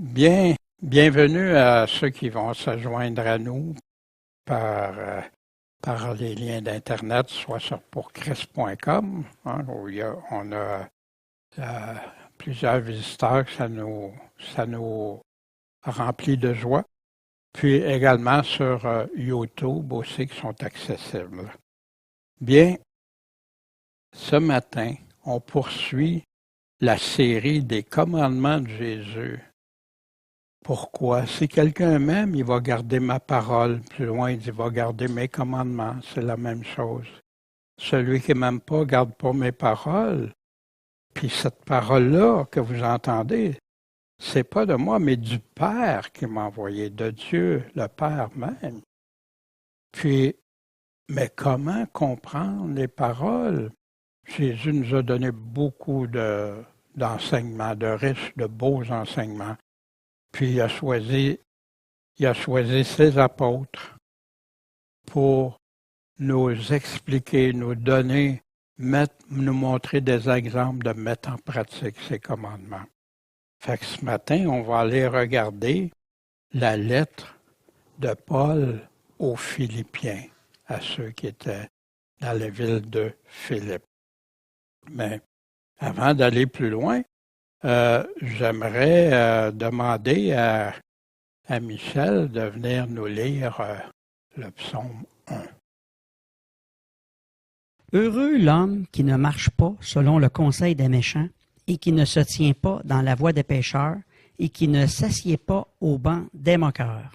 Bienvenue à ceux qui vont se joindre à nous par les liens d'Internet, soit sur pourchrist.com, où on a euh, plusieurs visiteurs, que ça nous remplit de joie. Puis également sur YouTube aussi qui sont accessibles. Bien, ce matin, on poursuit la série des commandements de Jésus. Pourquoi? Si quelqu'un m'aime, il va garder ma parole. Plus loin, il dit, il va garder mes commandements. C'est la même chose. Celui qui ne m'aime pas, garde pas mes paroles. Puis cette parole-là que vous entendez, c'est pas de moi, mais du Père qui m'a envoyé, de Dieu, le Père même. Puis, mais comment comprendre les paroles? Jésus nous a donné beaucoup d'enseignements, de riches, de beaux enseignements. Puis il a choisi ses apôtres pour nous expliquer, nous donner, nous montrer des exemples de mettre en pratique ces commandements. Fait que ce matin, on va aller regarder la lettre de Paul aux Philippiens, à ceux qui étaient dans la ville de Philippe. Mais avant d'aller plus loin, j'aimerais demander à Michel de venir nous lire le psaume 1. Heureux l'homme qui ne marche pas selon le conseil des méchants, et qui ne se tient pas dans la voie des pécheurs, et qui ne s'assied pas au banc des moqueurs,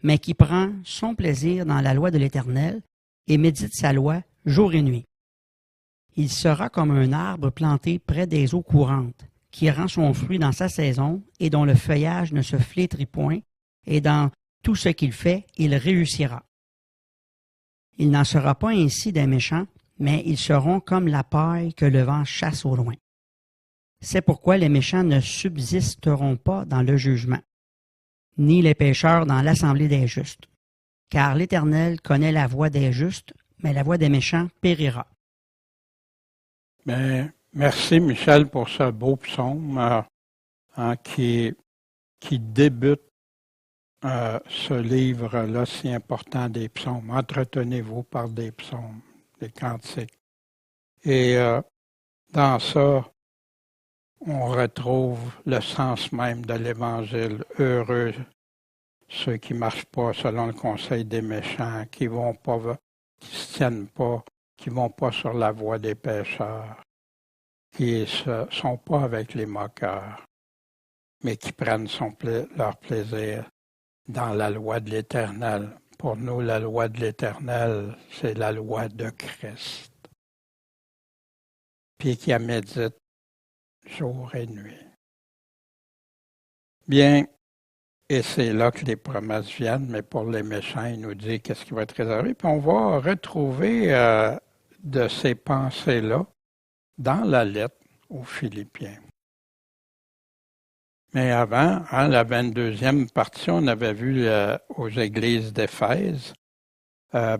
mais qui prend son plaisir dans la loi de l'Éternel, et médite sa loi jour et nuit. Il sera comme un arbre planté près des eaux courantes, qui rend son fruit dans sa saison, et dont le feuillage ne se flétrit point, et dans tout ce qu'il fait, il réussira. Il n'en sera pas ainsi des méchants, mais ils seront comme la paille que le vent chasse au loin. C'est pourquoi les méchants ne subsisteront pas dans le jugement, ni les pécheurs dans l'assemblée des justes. Car l'Éternel connaît la voie des justes, mais la voie des méchants périra. Bien, merci Michel pour ce beau psaume qui débute ce livre-là si important des psaumes. Entretenez-vous par des psaumes, des cantiques. Et dans ça, on retrouve le sens même de l'Évangile. Heureux ceux qui ne marchent pas selon le conseil des méchants, qui ne se tiennent pas, qui ne vont pas sur la voie des pécheurs, qui ne sont pas avec les moqueurs, mais qui prennent leur plaisir dans la loi de l'Éternel. Pour nous, la loi de l'Éternel, c'est la loi de Christ. Puis qui la médite jour et nuit. Bien, et c'est là que les promesses viennent, mais pour les méchants, il nous dit qu'est-ce qui va être réservé. Puis on va retrouver de ces pensées-là dans la lettre aux Philippiens. Mais avant, la 22e partie, on avait vu aux églises d'Éphèse,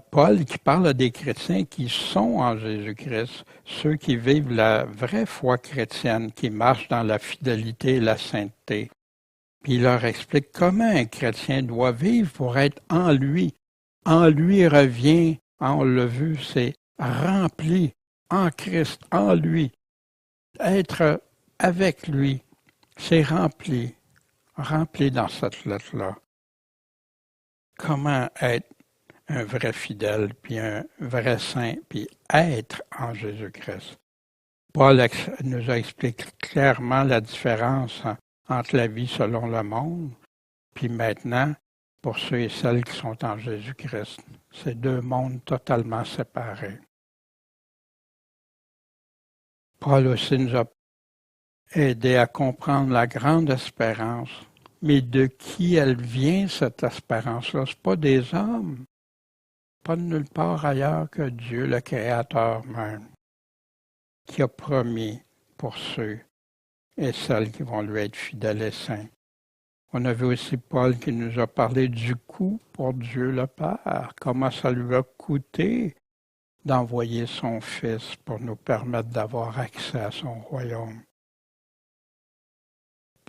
Paul qui parle à des chrétiens qui sont en Jésus-Christ, ceux qui vivent la vraie foi chrétienne, qui marchent dans la fidélité et la sainteté. Puis il leur explique comment un chrétien doit vivre pour être en lui. En lui revient, on l'a vu, c'est rempli en Christ, en lui. Être avec lui, c'est rempli dans cette lettre-là. Comment être un vrai fidèle, puis un vrai saint, puis être en Jésus-Christ. Paul nous a expliqué clairement la différence entre la vie selon le monde, puis maintenant, pour ceux et celles qui sont en Jésus-Christ. C'est deux mondes totalement séparés. Paul aussi nous a aidé à comprendre la grande espérance, mais de qui elle vient, cette espérance-là? Ce n'est pas des hommes, pas de nulle part ailleurs que Dieu, le Créateur même, qui a promis pour ceux et celles qui vont lui être fidèles et saints. On a vu aussi Paul qui nous a parlé du coût pour Dieu le Père, comment ça lui a coûté d'envoyer son Fils pour nous permettre d'avoir accès à son royaume.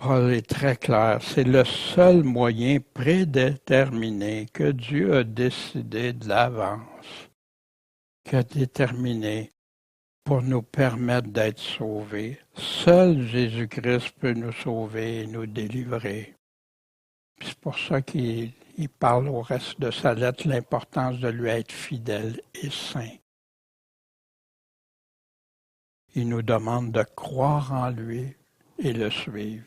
Paul est très clair, c'est le seul moyen prédéterminé que Dieu a décidé de l'avance, qu'a déterminé pour nous permettre d'être sauvés. Seul Jésus-Christ peut nous sauver et nous délivrer. Puis c'est pour ça qu'il parle au reste de sa lettre l'importance de lui être fidèle et saint. Il nous demande de croire en lui et le suivre.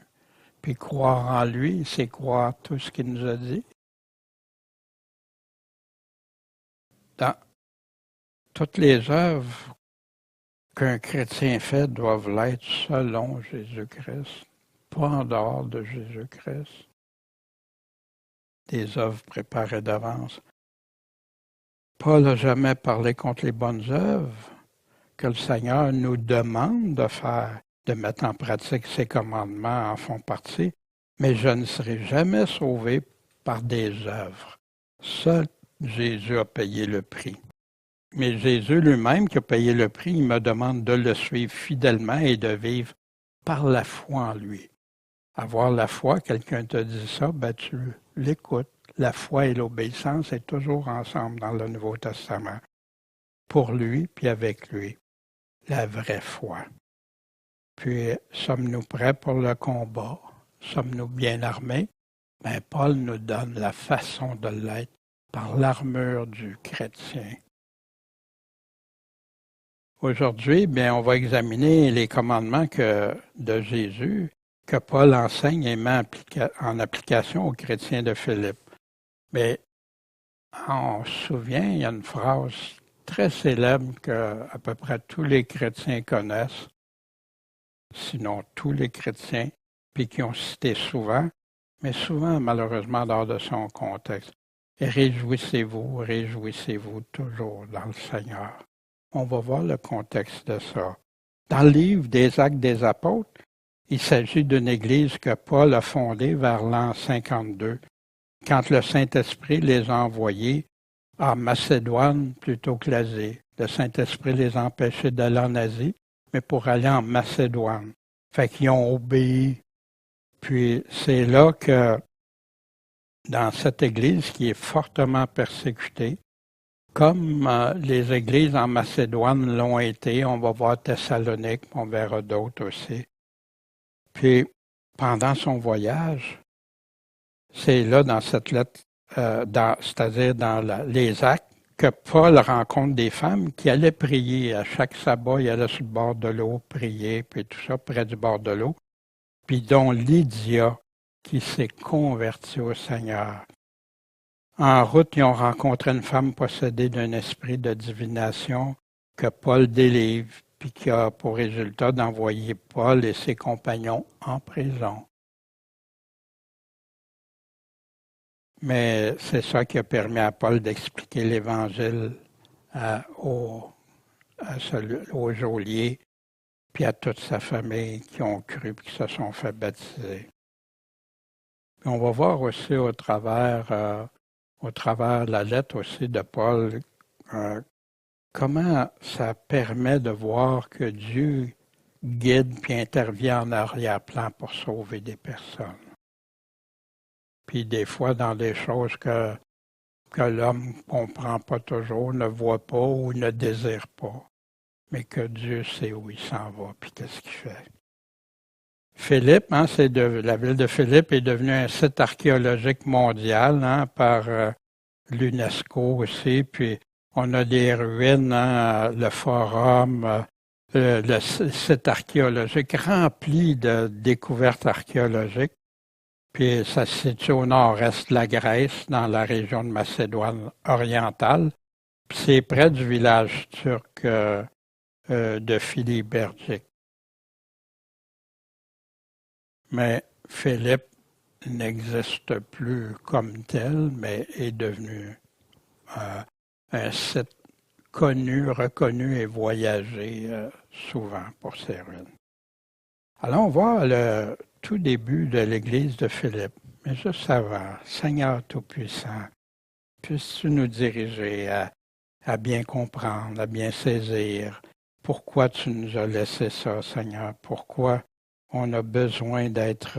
Puis croire en lui, c'est croire tout ce qu'il nous a dit. Dans toutes les œuvres qu'un chrétien fait doivent l'être selon Jésus-Christ, pas en dehors de Jésus-Christ. Des œuvres préparées d'avance. Paul n'a jamais parlé contre les bonnes œuvres que le Seigneur nous demande de faire, de mettre en pratique ses commandements en font partie, mais je ne serai jamais sauvé par des œuvres. Seul Jésus a payé le prix. Mais Jésus lui-même qui a payé le prix, il me demande de le suivre fidèlement et de vivre par la foi en lui. Avoir la foi, quelqu'un te dit ça, ben tu l'écoutes. La foi et l'obéissance sont toujours ensemble dans le Nouveau Testament. Pour lui, puis avec lui. La vraie foi. Puis, sommes-nous prêts pour le combat? Sommes-nous bien armés? Ben, Paul nous donne la façon de l'être par l'armure du chrétien. Aujourd'hui, bien, on va examiner les commandements de Jésus que Paul enseigne et met en application aux chrétiens de Philippe. Mais on se souvient, il y a une phrase très célèbre que à peu près tous les chrétiens connaissent, sinon tous les chrétiens, puis qui ont cité souvent, mais souvent malheureusement hors de son contexte. Et réjouissez-vous toujours dans le Seigneur. On va voir le contexte de ça. Dans le livre des Actes des Apôtres, il s'agit d'une église que Paul a fondée vers l'an 52, quand le Saint-Esprit les a envoyés en Macédoine plutôt que l'Asie. Le Saint-Esprit les a empêchés d'aller en Asie, mais pour aller en Macédoine. Fait qu'ils ont obéi. Puis c'est là que, dans cette église qui est fortement persécutée, comme les églises en Macédoine l'ont été, on va voir Thessalonique, on verra d'autres aussi. Puis, pendant son voyage, c'est là dans cette lettre, c'est-à-dire dans les Actes, que Paul rencontre des femmes qui allaient prier. À chaque sabbat, il allait sur le bord de l'eau prier, puis tout ça, près du bord de l'eau. Puis dont Lydia, qui s'est convertie au Seigneur. En route, ils ont rencontré une femme possédée d'un esprit de divination que Paul délivre, puis qui a pour résultat d'envoyer Paul et ses compagnons en prison. Mais c'est ça qui a permis à Paul d'expliquer l'Évangile au geôlier, puis à toute sa famille qui ont cru et qui se sont fait baptiser. Puis on va voir aussi au travers de la lettre aussi de Paul, comment ça permet de voir que Dieu guide puis intervient en arrière-plan pour sauver des personnes. Puis des fois dans des choses que l'homme ne comprend pas toujours, ne voit pas ou ne désire pas, mais que Dieu sait où il s'en va puis qu'est-ce qu'il fait. Philippe, la ville de Philippe est devenue un site archéologique mondial par l'UNESCO aussi, puis on a des ruines, le forum, le site archéologique rempli de découvertes archéologiques. Puis ça se situe au nord-est de la Grèce, dans la région de Macédoine orientale. Puis c'est près du village turc de Filibergic. Mais Philippe n'existe plus comme tel, mais est devenu un site connu, reconnu et voyagé souvent pour ses ruines. Allons voir le tout début de l'église de Philippe. Mais juste avant, Seigneur Tout-Puissant, puisses-tu nous diriger à bien comprendre, à bien saisir pourquoi tu nous as laissé ça, Seigneur, pourquoi on a besoin d'être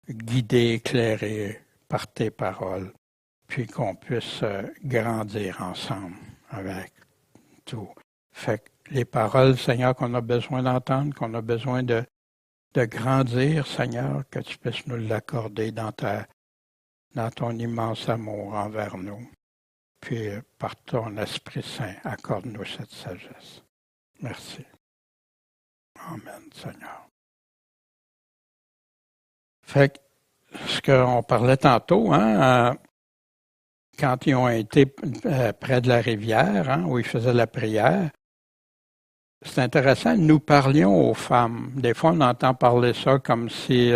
guidé, éclairé par tes paroles, puis qu'on puisse grandir ensemble avec tout. Fait que les paroles, Seigneur, qu'on a besoin d'entendre, qu'on a besoin de grandir, Seigneur, que tu puisses nous l'accorder dans ton immense amour envers nous. Puis, par ton Esprit Saint, accorde-nous cette sagesse. Merci. Amen, Seigneur. Fait que, ce qu'on parlait tantôt, quand ils ont été près de la rivière, où ils faisaient la prière, c'est intéressant, nous parlions aux femmes. Des fois, on entend parler ça comme si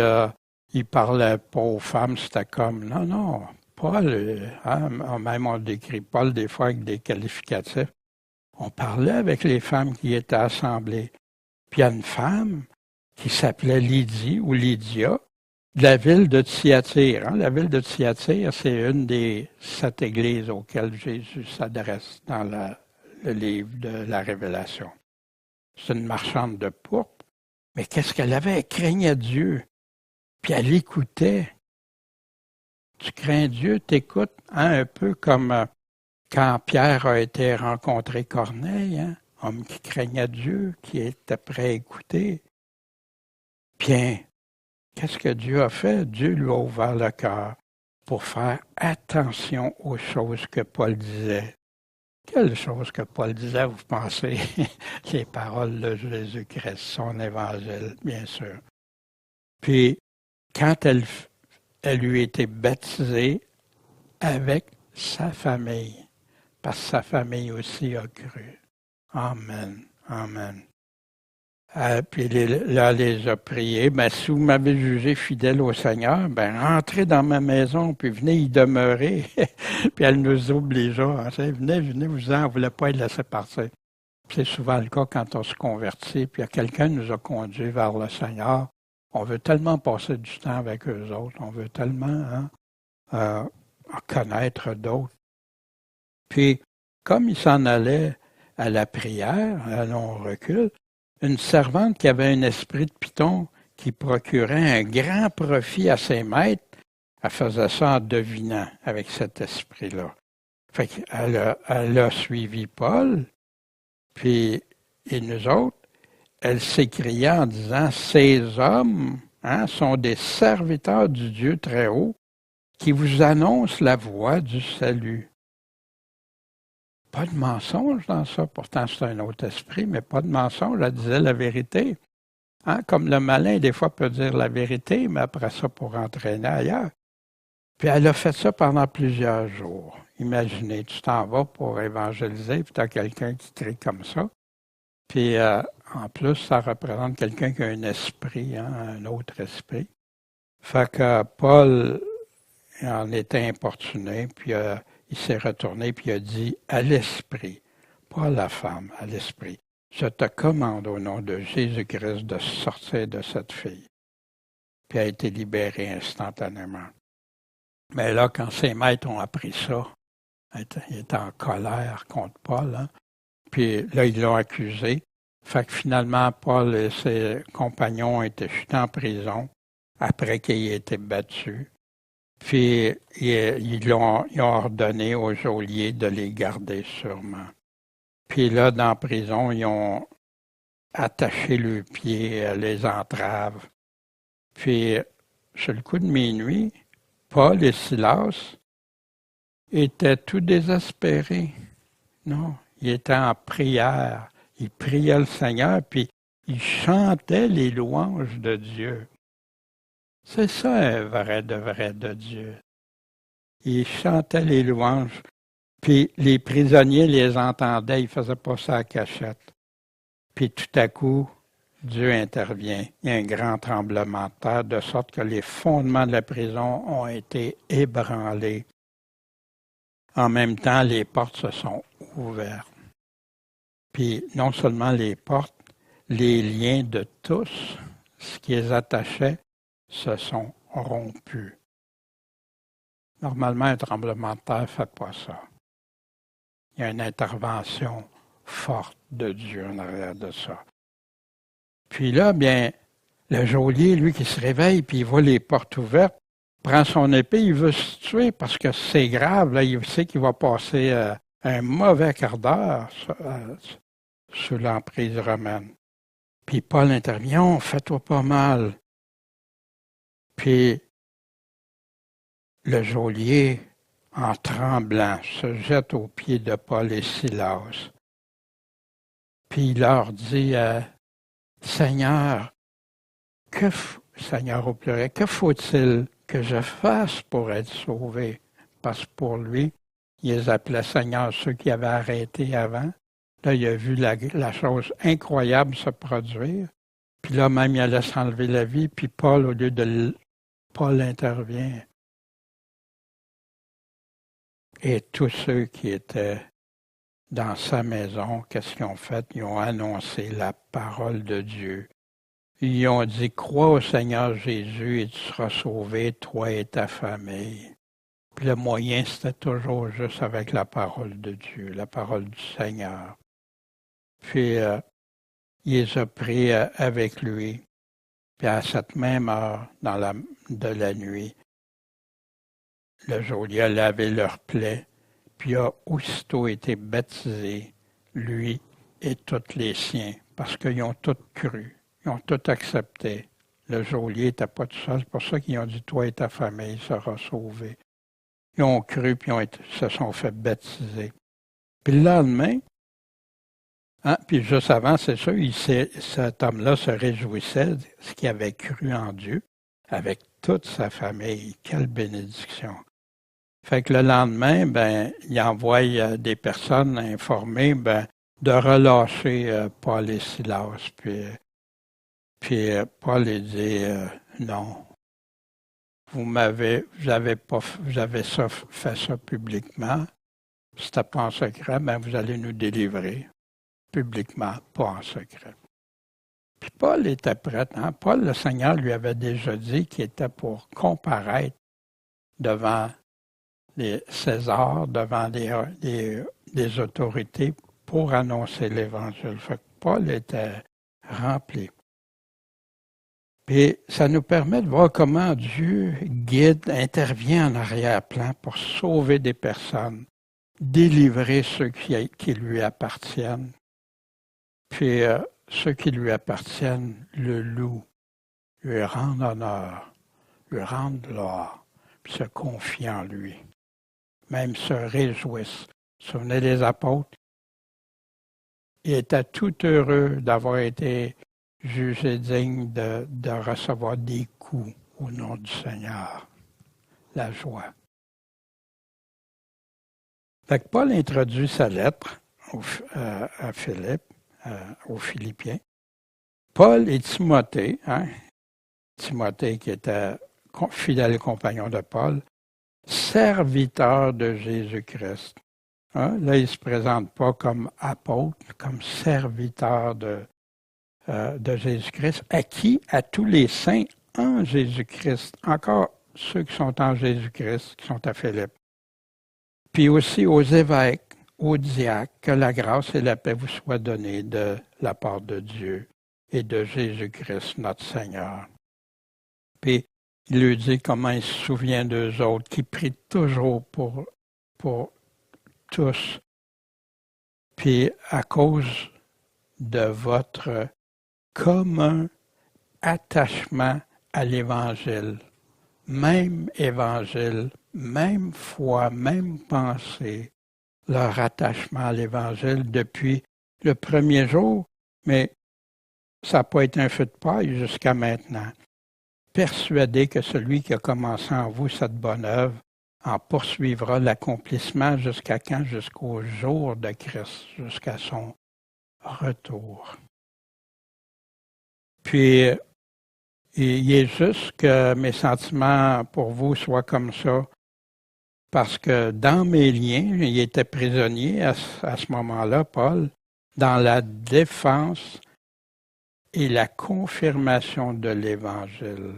ils parlaient pas aux femmes, c'était comme, non, Paul, même on décrit Paul des fois avec des qualificatifs. On parlait avec les femmes qui étaient assemblées. Puis il y a une femme qui s'appelait Lydie ou Lydia, de la ville de Thyatire. La ville de Thyatire, c'est une des 7 églises auxquelles Jésus s'adresse dans le livre de la Révélation. C'est une marchande de pourpre, mais qu'est-ce qu'elle avait? Elle craignait Dieu, puis elle écoutait. Tu crains Dieu, t'écoutes, un peu comme quand Pierre a été rencontré Corneille, homme qui craignait Dieu, qui était prêt à écouter. Bien, qu'est-ce que Dieu a fait? Dieu lui a ouvert le cœur pour faire attention aux choses que Paul disait. Quelles choses que Paul disait, vous pensez? Les paroles de Jésus-Christ, son évangile, bien sûr. Puis, quand elle lui était baptisée avec sa famille, parce que sa famille aussi a cru. Amen, amen. Puis là, elle les a priés. Si vous m'avez jugé fidèle au Seigneur, rentrez dans ma maison, puis venez y demeurer. Puis elle nous obligea. Venez, vous-en, on ne voulait pas être laissé partir. C'est souvent le cas quand on se convertit, puis quelqu'un nous a conduits vers le Seigneur. On veut tellement passer du temps avec eux autres, on veut tellement en connaître d'autres. Puis, comme il s'en allait à la prière, on recule, une servante qui avait un esprit de python qui procurait un grand profit à ses maîtres, elle faisait ça en devinant avec cet esprit-là. Fait qu'elle a suivi Paul, puis et nous autres, elle s'écria en disant, ces hommes sont des serviteurs du Dieu très haut qui vous annoncent la voie du salut. Pas de mensonge dans ça, pourtant c'est un autre esprit, mais pas de mensonge, elle disait la vérité. Comme le malin, des fois, peut dire la vérité, mais après ça, pour entraîner ailleurs. Puis elle a fait ça pendant plusieurs jours. Imaginez, tu t'en vas pour évangéliser, puis tu as quelqu'un qui crie comme ça. Puis en plus, ça représente quelqu'un qui a un esprit, un autre esprit. Fait que Paul en était importuné, puis il s'est retourné, puis il a dit à l'esprit, pas à la femme, à l'esprit, je te commande au nom de Jésus-Christ de sortir de cette fille. Puis elle a été libérée instantanément. Mais là, quand ses maîtres ont appris ça, il était en colère contre Paul, puis là, ils l'ont accusé. Fait que finalement, Paul et ses compagnons ont été jetés en prison après qu'il ait été battu. Puis ils ont ordonné aux geôliers de les garder sûrement. Puis là, dans la prison, ils ont attaché leurs pieds, les entraves. Puis, sur le coup de minuit, Paul et Silas étaient tout désespérés. Non, ils étaient en prière. Ils priaient le Seigneur, puis ils chantaient les louanges de Dieu. C'est ça un vrai de Dieu. Ils chantaient les louanges, puis les prisonniers les entendaient, ils ne faisaient pas ça à cachette. Puis tout à coup, Dieu intervient. Il y a un grand tremblement de terre, de sorte que les fondements de la prison ont été ébranlés. En même temps, les portes se sont ouvertes. Puis non seulement les portes, les liens de tous, ce qui les attachait, se sont rompus. Normalement, un tremblement de terre ne fait pas ça. Il y a une intervention forte de Dieu en arrière de ça. Puis là, bien, le geôlier, lui, qui se réveille, puis il voit les portes ouvertes, prend son épée, il veut se tuer parce que c'est grave. Là, il sait qu'il va passer un mauvais quart d'heure sous l'emprise romaine. Puis Paul intervient, oh, fais-toi pas mal. Puis le geôlier, en tremblant, se jette aux pieds de Paul et Silas. Puis il leur dit, Seigneur, Seigneur au pluriel, que faut-il que je fasse pour être sauvé? Parce que pour lui, il les appelait Seigneur ceux qui avaient arrêté avant. Là, il a vu la chose incroyable se produire. Puis là, même, il allait s'enlever la vie. Puis Paul, au lieu de... Paul intervient. Et tous ceux qui étaient dans sa maison, qu'est-ce qu'ils ont fait? Ils ont annoncé la parole de Dieu. Ils ont dit, crois au Seigneur Jésus et tu seras sauvé, toi et ta famille. Puis le moyen, c'était toujours juste avec la parole de Dieu, la parole du Seigneur. Puis, il les a pris avec lui. Puis à cette même heure de la nuit, le geôlier a lavé leurs plaies, puis a aussitôt été baptisé, lui et tous les siens, parce qu'ils ont tous cru, ils ont tous accepté. Le geôlier n'était pas tout seul, c'est pour ça qu'ils ont dit, toi et ta famille seras sauvés. Ils ont cru, puis se sont fait baptiser. Puis le lendemain, puis juste avant, c'est sûr, cet homme-là se réjouissait de ce qu'il avait cru en Dieu, avec toute sa famille. Quelle bénédiction! Fait que le lendemain, il envoie des personnes informées de relâcher Paul et Silas. Puis Paul lui dit non, vous avez fait ça publiquement. C'était pas en secret, vous allez nous délivrer publiquement, pas en secret. Puis Paul était prêt. Paul, le Seigneur lui avait déjà dit qu'il était pour comparaître devant les Césars, devant des autorités pour annoncer l'Évangile. Fait que Paul était rempli. Puis ça nous permet de voir comment Dieu guide, intervient en arrière-plan pour sauver des personnes, délivrer ceux qui lui appartiennent. Puis ceux qui lui appartiennent le louent, lui rendent honneur, lui rendent gloire, puis se confient en lui. Même se réjouissent. Souvenez des apôtres, ils étaient tout heureux d'avoir été jugés dignes de recevoir des coups au nom du Seigneur. La joie. Fait que Paul introduit sa lettre à Philippe, aux Philippiens. Paul et Timothée, Timothée qui était fidèle compagnon de Paul, serviteur de Jésus-Christ. Là, il ne se présente pas comme apôtre, comme serviteur de Jésus-Christ. À qui? À tous les saints en Jésus-Christ. Encore ceux qui sont en Jésus-Christ, qui sont à Philippe. Puis aussi aux évêques, aux diacres, que la grâce et la paix vous soient données de la part de Dieu et de Jésus-Christ, notre Seigneur. Puis, il lui dit comment il se souvient d'eux autres, qui prient toujours pour tous. Puis, à cause de votre commun attachement à l'Évangile, même foi, même pensée, leur attachement à l'Évangile depuis le premier jour, mais ça n'a pas été un feu de paille jusqu'à maintenant. Persuadé que celui qui a commencé en vous cette bonne œuvre en poursuivra l'accomplissement jusqu'à quand? Jusqu'au jour de Christ, jusqu'à son retour. Puis, il est juste que mes sentiments pour vous soient comme ça, parce que dans mes liens, il était prisonnier à ce moment-là, Paul, dans la défense et la confirmation de l'Évangile.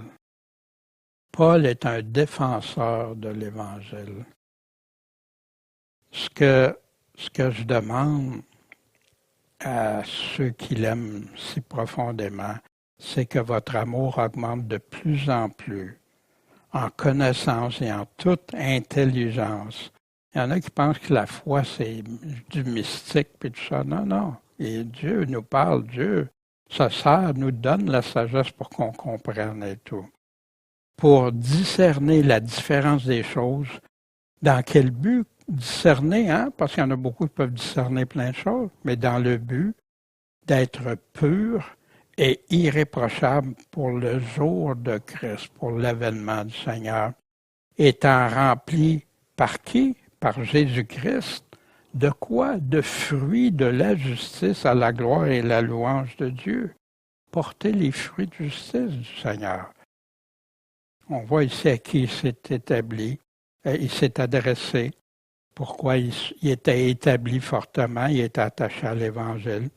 Paul est un défenseur de l'Évangile. Ce que je demande à ceux qui l'aiment si profondément, c'est que votre amour augmente de plus en plus en connaissance et en toute intelligence. Il y en a qui pensent que la foi, c'est du mystique et tout ça. Non, non. Et Dieu nous parle, Dieu se sert, nous donne la sagesse pour qu'on comprenne et tout. Pour discerner la différence des choses. Dans quel but discerner, hein? Parce qu'il y en a beaucoup qui peuvent discerner plein de choses, mais dans le but d'être pur et irréprochable pour le jour de Christ, pour l'avènement du Seigneur, étant rempli par qui? Par Jésus-Christ. De quoi? De fruits de la justice à la gloire et la louange de Dieu. Porter les fruits de justice du Seigneur. On voit ici à qui il s'est établi, il s'est adressé, pourquoi il était établi fortement, il était attaché à l'Évangile.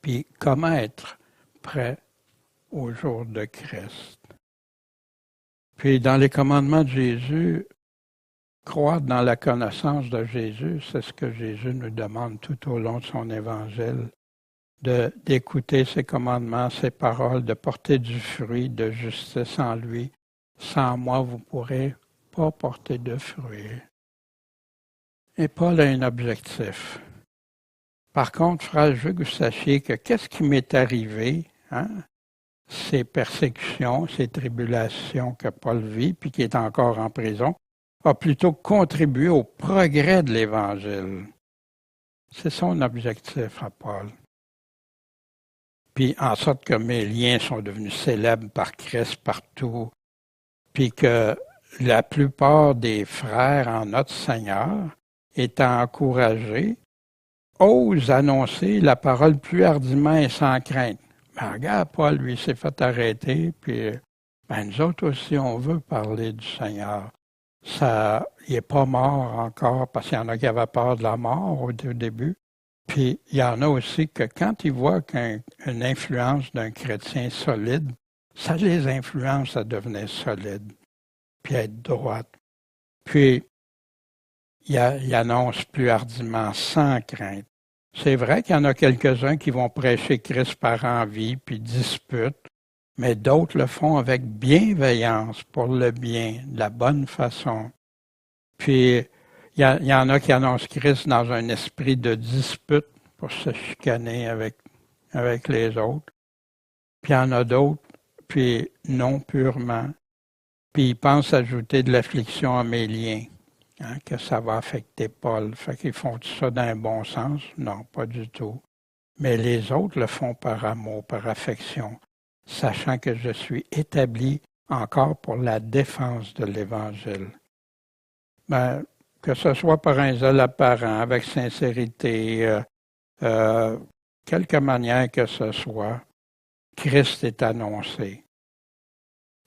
Puis comment être prêt au jour de Christ. Puis dans les commandements de Jésus, croire dans la connaissance de Jésus, c'est ce que Jésus nous demande tout au long de son évangile, d'écouter ses commandements, ses paroles, de porter du fruit de justice en lui. Sans moi, vous ne pourrez pas porter de fruit. Et Paul a un objectif. Par contre, frère, je veux que vous sachiez que qu'est-ce qui m'est arrivé, hein? Ces persécutions, ces tribulations que Paul vit, puis qui est encore en prison, a plutôt contribué au progrès de l'Évangile. C'est son objectif à Paul. Puis en sorte que mes liens sont devenus célèbres par Christ partout, puis que la plupart des frères en notre Seigneur, étant encouragés, osent annoncer la parole plus hardiment et sans crainte. Ben, regarde, Paul, lui, s'est fait arrêter, puis nous autres aussi, on veut parler du Seigneur. Ça, il n'est pas mort encore, parce qu'il y en a qui avaient peur de la mort au début. Puis il y en a aussi que quand ils voient qu'une influence d'un chrétien solide, ça les influence à devenir solides, puis à être droite. Puis il annonce plus hardiment, sans crainte. C'est vrai qu'il y en a quelques-uns qui vont prêcher Christ par envie, puis disputent, mais d'autres le font avec bienveillance, pour le bien, de la bonne façon. Puis, il y en a qui annoncent Christ dans un esprit de dispute, pour se chicaner avec les autres. Puis, il y en a d'autres, puis non purement. Puis, ils pensent ajouter de l'affliction à mes liens. Hein, que ça va affecter Paul. Fait qu'ils font tout ça dans un bon sens? Non, pas du tout. Mais les autres le font par amour, par affection, sachant que je suis établi encore pour la défense de l'Évangile. Ben, que ce soit par un zèle apparent, avec sincérité, quelque manière que ce soit, Christ est annoncé.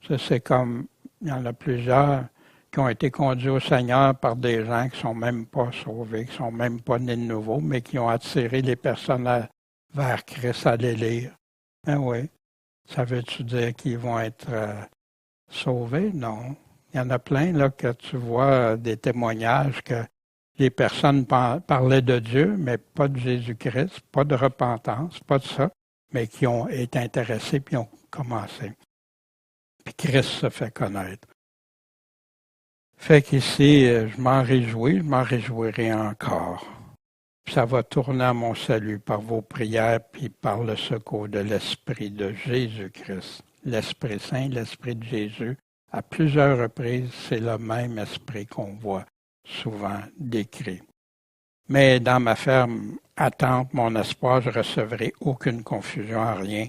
Ça, c'est comme, il y en a plusieurs qui ont été conduits au Seigneur par des gens qui ne sont même pas sauvés, qui ne sont même pas nés de nouveau, mais qui ont attiré les personnes vers Christ à les lire. Ben oui. Ça veut-tu dire qu'ils vont être sauvés? Non. Il y en a plein là que tu vois des témoignages que les personnes parlaient de Dieu, mais pas de Jésus-Christ, pas de repentance, pas de ça, mais qui ont été intéressés puis ont commencé. Puis Christ se fait connaître. Fait qu'ici, je m'en réjouis, je m'en réjouirai encore. Ça va tourner à mon salut par vos prières, puis par le secours de l'Esprit de Jésus-Christ. L'Esprit Saint, l'Esprit de Jésus, à plusieurs reprises, c'est le même Esprit qu'on voit souvent décrit. Mais dans ma ferme attente, mon espoir, je ne recevrai aucune confusion en rien,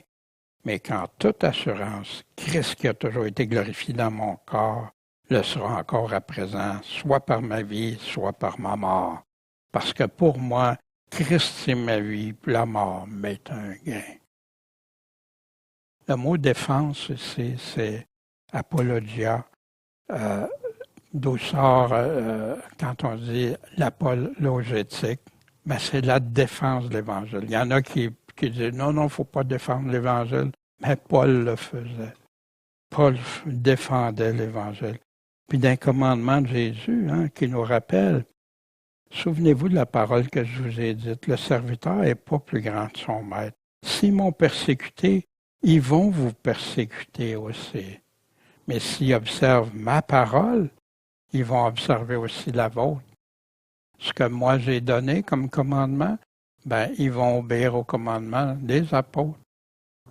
mais qu'en toute assurance, Christ qui a toujours été glorifié dans mon corps, le sera encore à présent, soit par ma vie, soit par ma mort. Parce que pour moi, Christ c'est ma vie, puis la mort m'est un gain. Le mot défense ici, c'est apologia, d'où sort, quand on dit l'apologétique, ben c'est la défense de l'Évangile. Il y en a qui disent non, il ne faut pas défendre l'Évangile, mais Paul le faisait. Paul défendait l'Évangile. Puis d'un commandement de Jésus, hein, qui nous rappelle, souvenez-vous de la parole que je vous ai dite, le serviteur n'est pas plus grand que son maître. S'ils m'ont persécuté, ils vont vous persécuter aussi. Mais s'ils observent ma parole, ils vont observer aussi la vôtre. Ce que moi j'ai donné comme commandement, ben, ils vont obéir au commandement des apôtres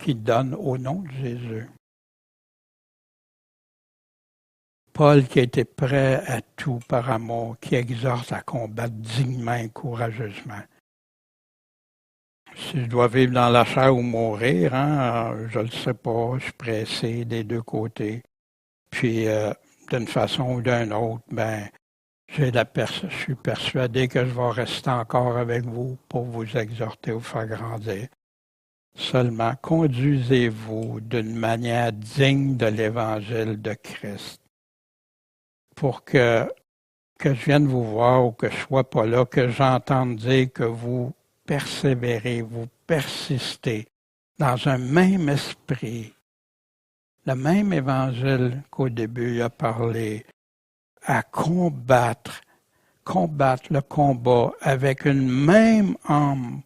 qui donnent au nom de Jésus. Paul qui était prêt à tout par amour, qui exhorte à combattre dignement et courageusement. Si je dois vivre dans la chair ou mourir, je ne le sais pas, je suis pressé des deux côtés. Puis, d'une façon ou d'une autre, ben, je suis persuadé que je vais rester encore avec vous pour vous exhorter, vous faire grandir. Seulement, conduisez-vous d'une manière digne de l'Évangile de Christ. Pour que je vienne vous voir ou que je ne sois pas là, que j'entende dire que vous persévérez, vous persistez dans un même esprit, le même évangile qu'au début il a parlé, à combattre le combat avec une même âme.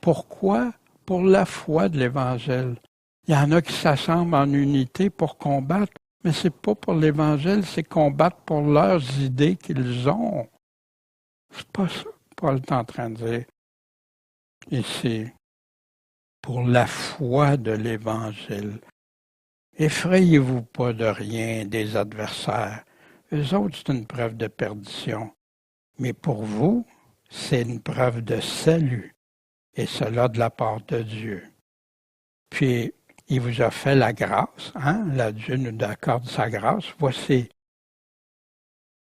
Pourquoi? Pour la foi de l'évangile. Il y en a qui s'assemblent en unité pour combattre, mais c'est pas pour l'évangile, c'est combattre pour leurs idées qu'ils ont. C'est pas ça que Paul est en train de dire ici. Pour la foi de l'évangile. Effrayez-vous pas de rien des adversaires. Eux autres, c'est une preuve de perdition. Mais pour vous, c'est une preuve de salut. Et cela de la part de Dieu. Puis, il vous a fait la grâce, là, Dieu nous accorde sa grâce. Voici,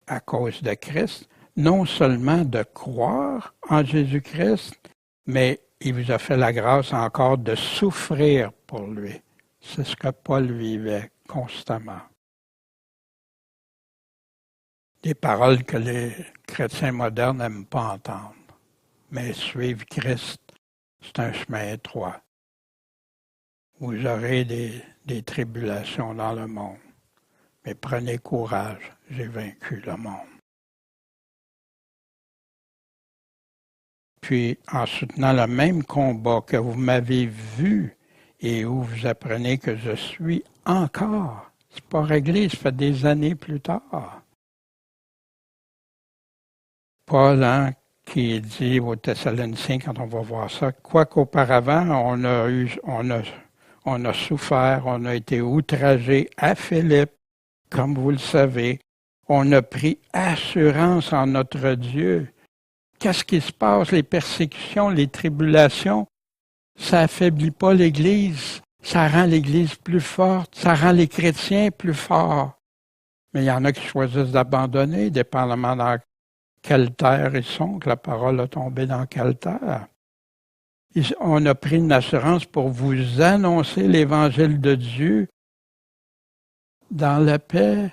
à cause de Christ, non seulement de croire en Jésus-Christ, mais il vous a fait la grâce encore de souffrir pour lui. C'est ce que Paul vivait constamment. Des paroles que les chrétiens modernes n'aiment pas entendre. Mais suivre Christ, c'est un chemin étroit. Vous aurez des tribulations dans le monde. Mais prenez courage, j'ai vaincu le monde. Puis, en soutenant le même combat que vous m'avez vu et où vous apprenez que je suis encore, c'est pas réglé, ça fait des années plus tard. Paul, qui dit aux Thessaloniciens, quand on va voir ça, quoiqu'auparavant, on a souffert, on a été outragé à Philippe, comme vous le savez. On a pris assurance en notre Dieu. Qu'est-ce qui se passe? Les persécutions, les tribulations, ça affaiblit pas l'Église. Ça rend l'Église plus forte. Ça rend les chrétiens plus forts. Mais il y en a qui choisissent d'abandonner, dépendamment dans quelle terre ils sont, que la parole a tombé dans quelle terre. On a pris une assurance pour vous annoncer l'Évangile de Dieu dans la paix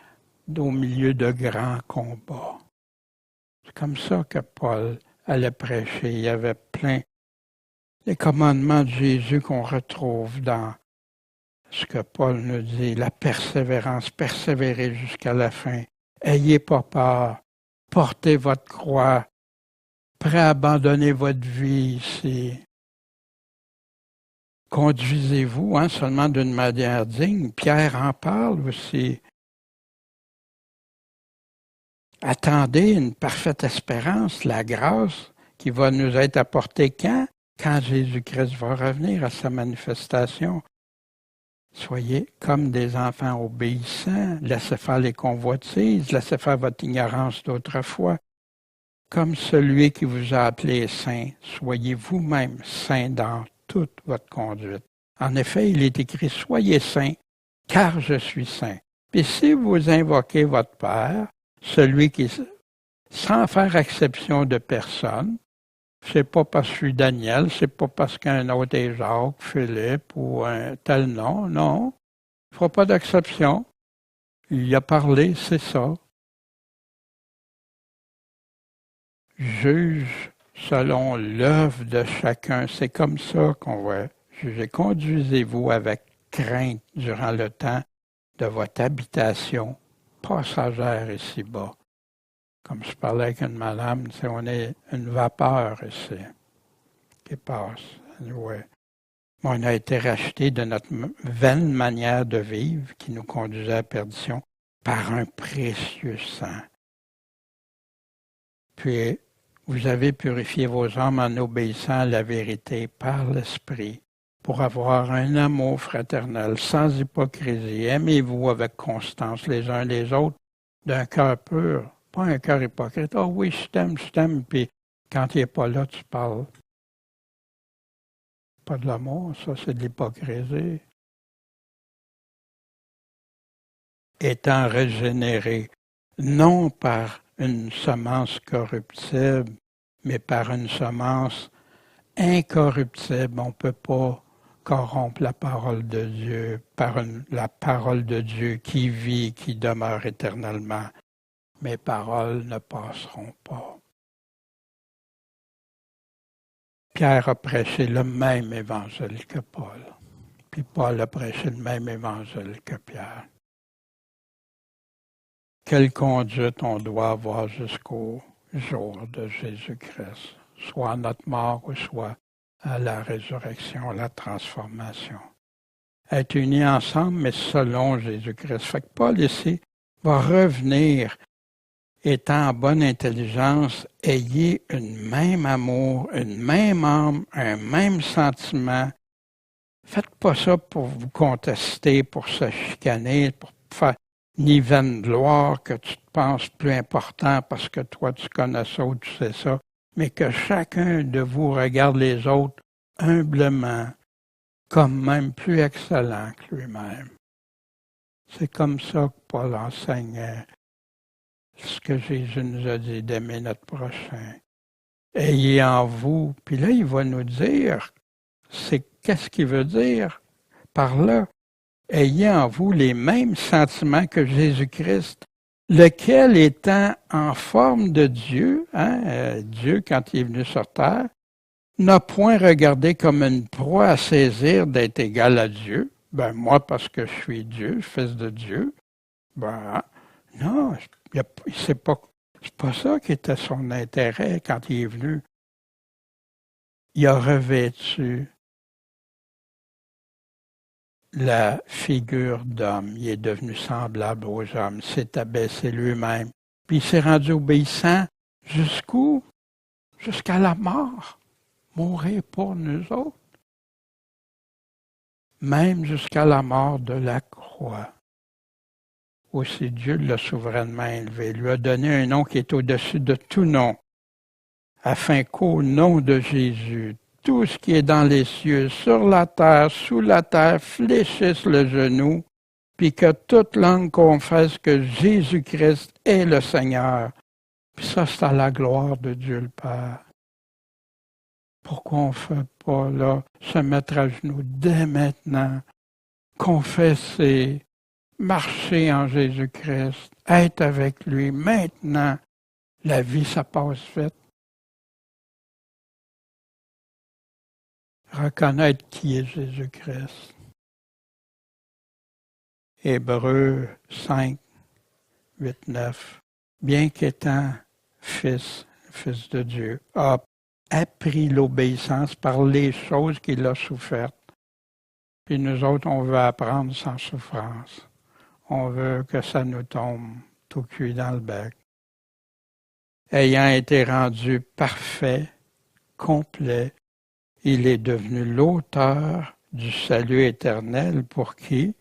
au milieu de grands combats. C'est comme ça que Paul allait prêcher. Il y avait plein les commandements de Jésus qu'on retrouve dans ce que Paul nous dit, la persévérance, persévérer jusqu'à la fin. Ayez pas peur, portez votre croix, prêt à abandonner votre vie ici. Conduisez-vous seulement d'une manière digne. Pierre en parle aussi. Attendez une parfaite espérance, la grâce qui va nous être apportée quand? Quand Jésus-Christ va revenir à sa manifestation. Soyez comme des enfants obéissants, laissez faire les convoitises, laissez faire votre ignorance d'autrefois. Comme celui qui vous a appelé saint, soyez vous-même saint dans toute votre conduite. En effet, il est écrit, soyez saints, car je suis saint. Puis si vous invoquez votre Père, celui qui, sans faire exception de personne, c'est pas parce que je suis Daniel, c'est pas parce qu'un autre est Jacques, Philippe ou un tel nom, non. Il ne fera pas d'exception. Il a parlé, c'est ça. Juge selon l'œuvre de chacun. C'est comme ça qu'on va juger. Conduisez-vous avec crainte durant le temps de votre habitation passagère ici-bas. Comme je parlais avec une madame, on est une vapeur ici qui passe. Anyway. On a été racheté de notre vaine manière de vivre qui nous conduisait à la perdition par un précieux sang. Puis, vous avez purifié vos âmes en obéissant à la vérité par l'Esprit, pour avoir un amour fraternel, sans hypocrisie. Aimez-vous avec constance les uns les autres, d'un cœur pur, pas un cœur hypocrite. « Oh oui, je t'aime », puis quand il n'est pas là, tu parles. Pas de l'amour, ça c'est de l'hypocrisie. Étant régénéré, non par une semence corruptible, mais par une semence incorruptible. On ne peut pas corrompre la parole de Dieu par la parole de Dieu qui vit, qui demeure éternellement. Mes paroles ne passeront pas. Pierre a prêché le même évangile que Paul, puis Paul a prêché le même évangile que Pierre. Quelle conduite on doit avoir jusqu'au jour de Jésus-Christ, soit à notre mort ou soit à la résurrection, la transformation. Être unis ensemble, mais selon Jésus-Christ. Fait que Paul ici va revenir, étant en bonne intelligence, ayez un même amour, une même âme, un même sentiment. Faites pas ça pour vous contester, pour se chicaner, pour faire ni vaine gloire, que tu te penses plus important parce que toi tu connais ça ou tu sais ça, mais que chacun de vous regarde les autres humblement, comme même plus excellent que lui-même. C'est comme ça que Paul enseigne ce que Jésus nous a dit d'aimer notre prochain. Ayez en vous, puis là il va nous dire, qu'est-ce qu'il veut dire par là? Ayez en vous les mêmes sentiments que Jésus-Christ, lequel étant en forme de Dieu, Dieu quand il est venu sur terre, n'a point regardé comme une proie à saisir d'être égal à Dieu. Ben moi, parce que je suis Dieu, fils de Dieu. Ben non, c'est pas ça qui était son intérêt quand il est venu. Il a revêtu la figure d'homme. Il est devenu semblable aux hommes, s'est abaissé lui-même. Puis il s'est rendu obéissant jusqu'où? Jusqu'à la mort. Mourir pour nous autres. Même jusqu'à la mort de la croix. Aussi Dieu l'a souverainement élevé, lui a donné un nom qui est au-dessus de tout nom, afin qu'au nom de Jésus, tout ce qui est dans les cieux, sur la terre, sous la terre, fléchisse le genou, puis que toute langue confesse que Jésus-Christ est le Seigneur. Puis ça, c'est à la gloire de Dieu le Père. Pourquoi on ne fait pas, là, se mettre à genoux dès maintenant, confesser, marcher en Jésus-Christ, être avec lui maintenant? La vie, ça passe vite. Reconnaître qui est Jésus-Christ. Hébreux 5, 8, 9. Bien qu'étant fils de Dieu, a appris l'obéissance par les choses qu'il a souffertes. Puis nous autres, on veut apprendre sans souffrance. On veut que ça nous tombe tout cuit dans le bec. Ayant été rendu parfait, complet, il est devenu l'auteur du salut éternel pour qui?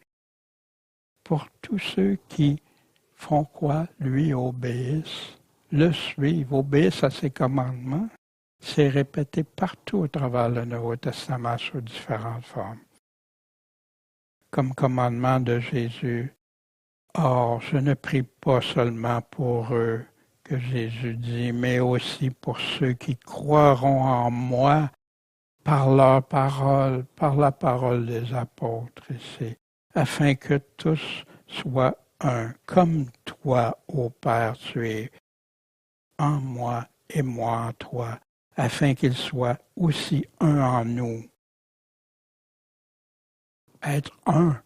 Pour tous ceux qui font quoi? Lui obéissent, le suivent, obéissent à ses commandements. C'est répété partout au travers le Nouveau Testament sous différentes formes. Comme commandement de Jésus, or je ne prie pas seulement pour eux, que Jésus dit, mais aussi pour ceux qui croiront en moi par leur parole, par la parole des apôtres ici, afin que tous soient un, comme toi, ô Père, tu es en moi et moi en toi, afin qu'ils soient aussi un en nous. Être un.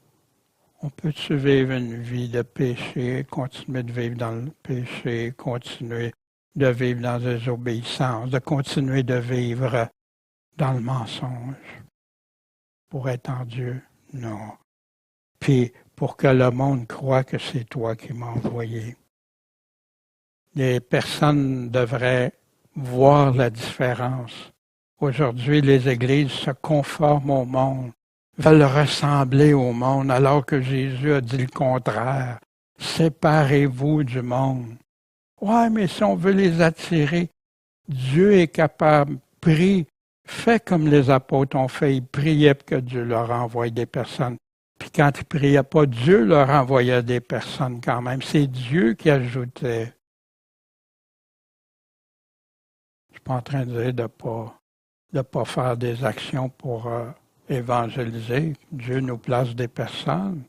On peut-tu vivre une vie de péché, continuer de vivre dans le péché, continuer de vivre dans la désobéissance, de continuer de vivre dans le mensonge? pour être en Dieu? Non. Puis pour que le monde croie que c'est toi qui m'as envoyé. Les personnes devraient voir la différence. Aujourd'hui, les églises se conforment au monde, veulent ressembler au monde, alors que Jésus a dit le contraire. Séparez-vous du monde. Ouais, mais si on veut les attirer, Dieu est capable. Prie, fais comme les apôtres ont fait. Ils priaient que Dieu leur envoie des personnes. Puis quand ils ne priaient pas, Dieu leur envoyait des personnes quand même. C'est Dieu qui ajoutait. Je ne suis pas en train de dire de pas faire des actions pour évangéliser. Dieu nous place des personnes.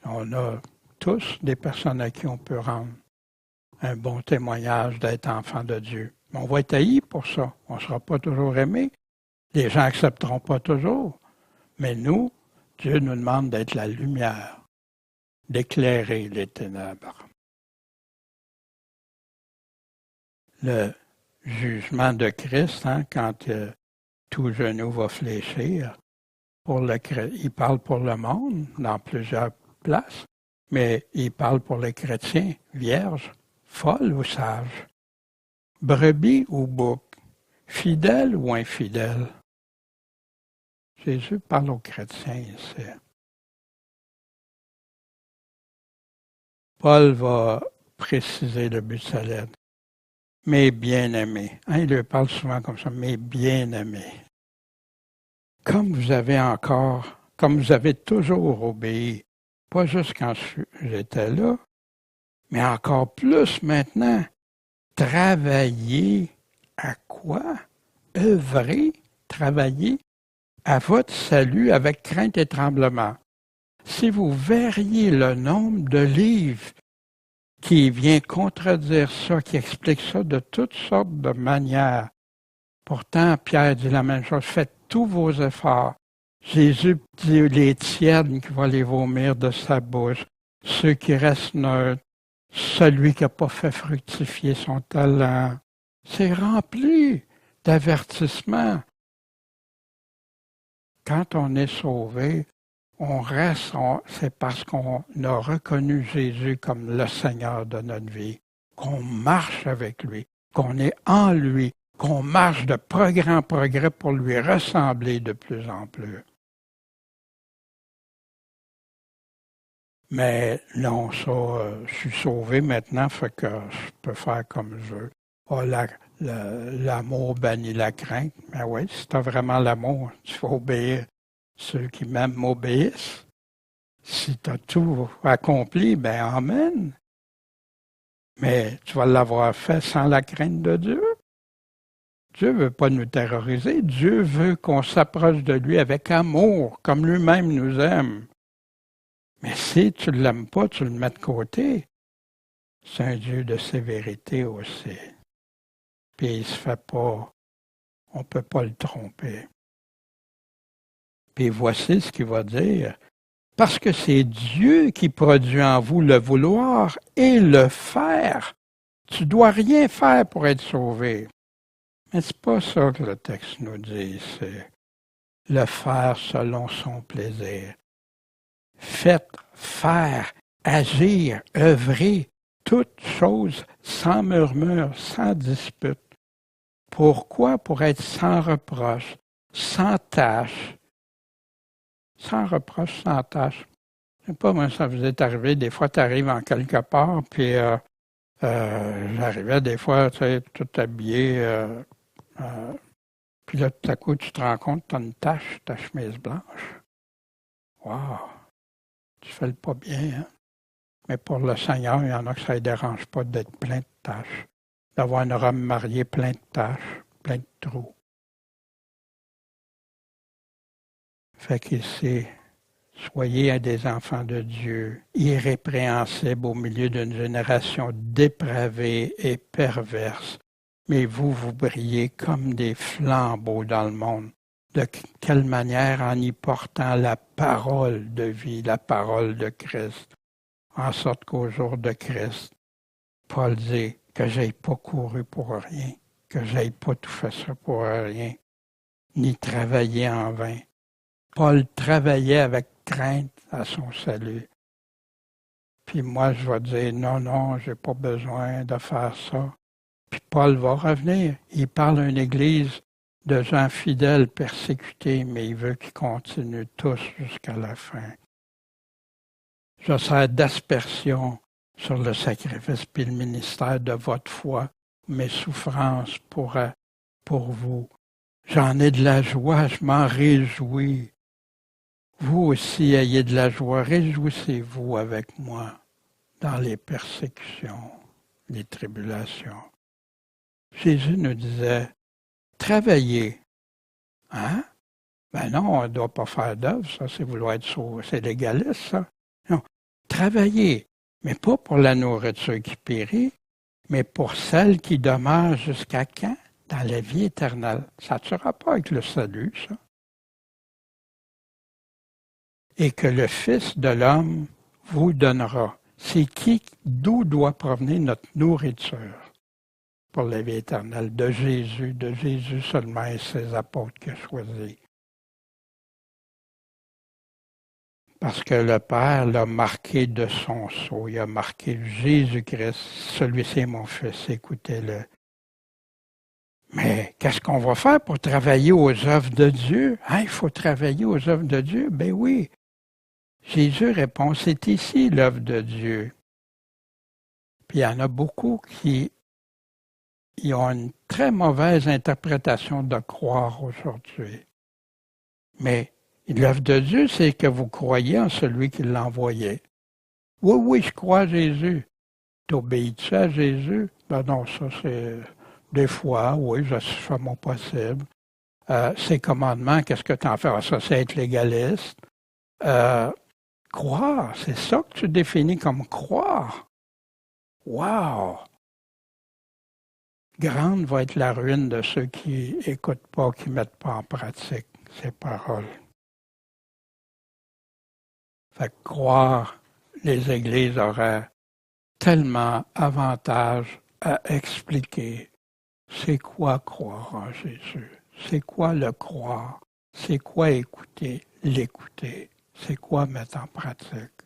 On a tous des personnes à qui on peut rendre un bon témoignage d'être enfant de Dieu. Mais on va être haïs pour ça. On ne sera pas toujours aimé. Les gens n'accepteront pas toujours. Mais nous, Dieu nous demande d'être la lumière, d'éclairer les ténèbres. Le jugement de Christ, quand tout genou va fléchir, il parle pour le monde dans plusieurs places, mais il parle pour les chrétiens, vierges, folles ou sages, brebis ou bouc, fidèles ou infidèles. Jésus parle aux chrétiens ici. Paul va préciser le but de sa lettre. Mes bien-aimés. Il lui parle souvent comme ça, mes bien-aimés. Comme vous avez toujours obéi, pas juste quand j'étais là, mais encore plus maintenant, travaillez à quoi? Œuvrez, travaillez à votre salut avec crainte et tremblement. Si vous verriez le nombre de livres qui vient contredire ça, qui explique ça de toutes sortes de manières. Pourtant, Pierre dit la même chose, faites tous vos efforts. Jésus dit les tièdes qui vont les vomir de sa bouche, ceux qui restent neutres, celui qui n'a pas fait fructifier son talent. C'est rempli d'avertissements. Quand on est sauvé, on reste, c'est parce qu'on a reconnu Jésus comme le Seigneur de notre vie, qu'on marche avec lui, qu'on est en lui, qu'on marche de progrès en progrès pour lui ressembler de plus en plus. Mais non, ça, je suis sauvé maintenant, fait que je peux faire comme je veux. Oh, l'amour bannit la crainte. Mais oui, si tu as vraiment l'amour, tu faut obéir. Ceux qui m'aiment m'obéissent. Si tu as tout accompli, ben amen. Mais tu vas l'avoir fait sans la crainte de Dieu. Dieu ne veut pas nous terroriser. Dieu veut qu'on s'approche de lui avec amour, comme lui-même nous aime. Mais si tu ne l'aimes pas, tu le mets de côté. C'est un Dieu de sévérité aussi. Puis il se fait pas, on ne peut pas le tromper. Puis voici ce qu'il va dire. Parce que c'est Dieu qui produit en vous le vouloir et le faire. Tu ne dois rien faire pour être sauvé. Mais ce n'est pas ça que le texte nous dit, c'est le faire selon son plaisir. Faites, faire, agir, œuvrer, toutes choses sans murmure, sans dispute. Pourquoi? Pour être sans reproche, sans tâche. Sans reproche, sans tâche. Je ne sais pas, moi, ça vous est arrivé, des fois, tu arrives en quelque part, puis j'arrivais des fois, tu sais, tout habillé, puis là, tout à coup, tu te rends compte que tu as une tache, ta chemise blanche. Wow! Tu fais le pas bien, hein? Mais pour le Seigneur, il y en a que ça ne dérange pas d'être plein de taches, d'avoir une robe mariée plein de taches, plein de trous. Fait qu'ici, soyez des enfants de Dieu, irrépréhensibles au milieu d'une génération dépravée et perverse. Mais vous brillez comme des flambeaux dans le monde. De quelle manière? En y portant la parole de vie, la parole de Christ. En sorte qu'au jour de Christ, Paul dit que j'aille pas couru pour rien, que j'aille pas tout fait ça pour rien, ni travaillé en vain. Paul travaillait avec crainte à son salut. Puis moi, je vais dire, non, j'ai pas besoin de faire ça. Puis Paul va revenir. Il parle à une église de gens fidèles persécutés, mais il veut qu'ils continuent tous jusqu'à la fin. Je sers d'aspersion sur le sacrifice puis le ministère de votre foi, mes souffrances pour vous. J'en ai de la joie, je m'en réjouis. Vous aussi ayez de la joie, réjouissez-vous avec moi dans les persécutions, les tribulations. Jésus nous disait, travaillez. Hein? Ben non, on ne doit pas faire d'œuvre, ça, c'est vouloir être sauvé, c'est légaliste, ça. Non, travaillez, mais pas pour la nourriture qui périt, mais pour celle qui demeure jusqu'à quand? Dans la vie éternelle. Ça ne tuera pas avec le salut, ça. Et que le Fils de l'homme vous donnera. C'est d'où doit provenir notre nourriture pour la vie éternelle? De Jésus seulement et ses apôtres qu'il a choisis. Parce que le Père l'a marqué de son sceau. Il a marqué Jésus-Christ. Celui-ci est mon Fils, écoutez-le. Mais qu'est-ce qu'on va faire pour travailler aux œuvres de Dieu? Hein, il faut travailler aux œuvres de Dieu? Ben oui. Jésus répond, c'est ici l'œuvre de Dieu. Puis il y en a beaucoup qui ont une très mauvaise interprétation de croire aujourd'hui. Mais l'œuvre de Dieu, c'est que vous croyez en celui qui l'a envoyé. Oui, je crois à Jésus. T'obéis-tu à Jésus? Ben non, ça c'est... Des fois, oui, je fais mon possible. Ces commandements, qu'est-ce que tu en fais? Ça, c'est être légaliste. Croire, c'est ça que tu définis comme croire. Wow! Grande va être la ruine de ceux qui n'écoutent pas, qui ne mettent pas en pratique ces paroles. Fait que croire, les églises auraient tellement avantage à expliquer. C'est quoi croire en Jésus? C'est quoi le croire? C'est quoi écouter? L'écouter. C'est quoi mettre en pratique?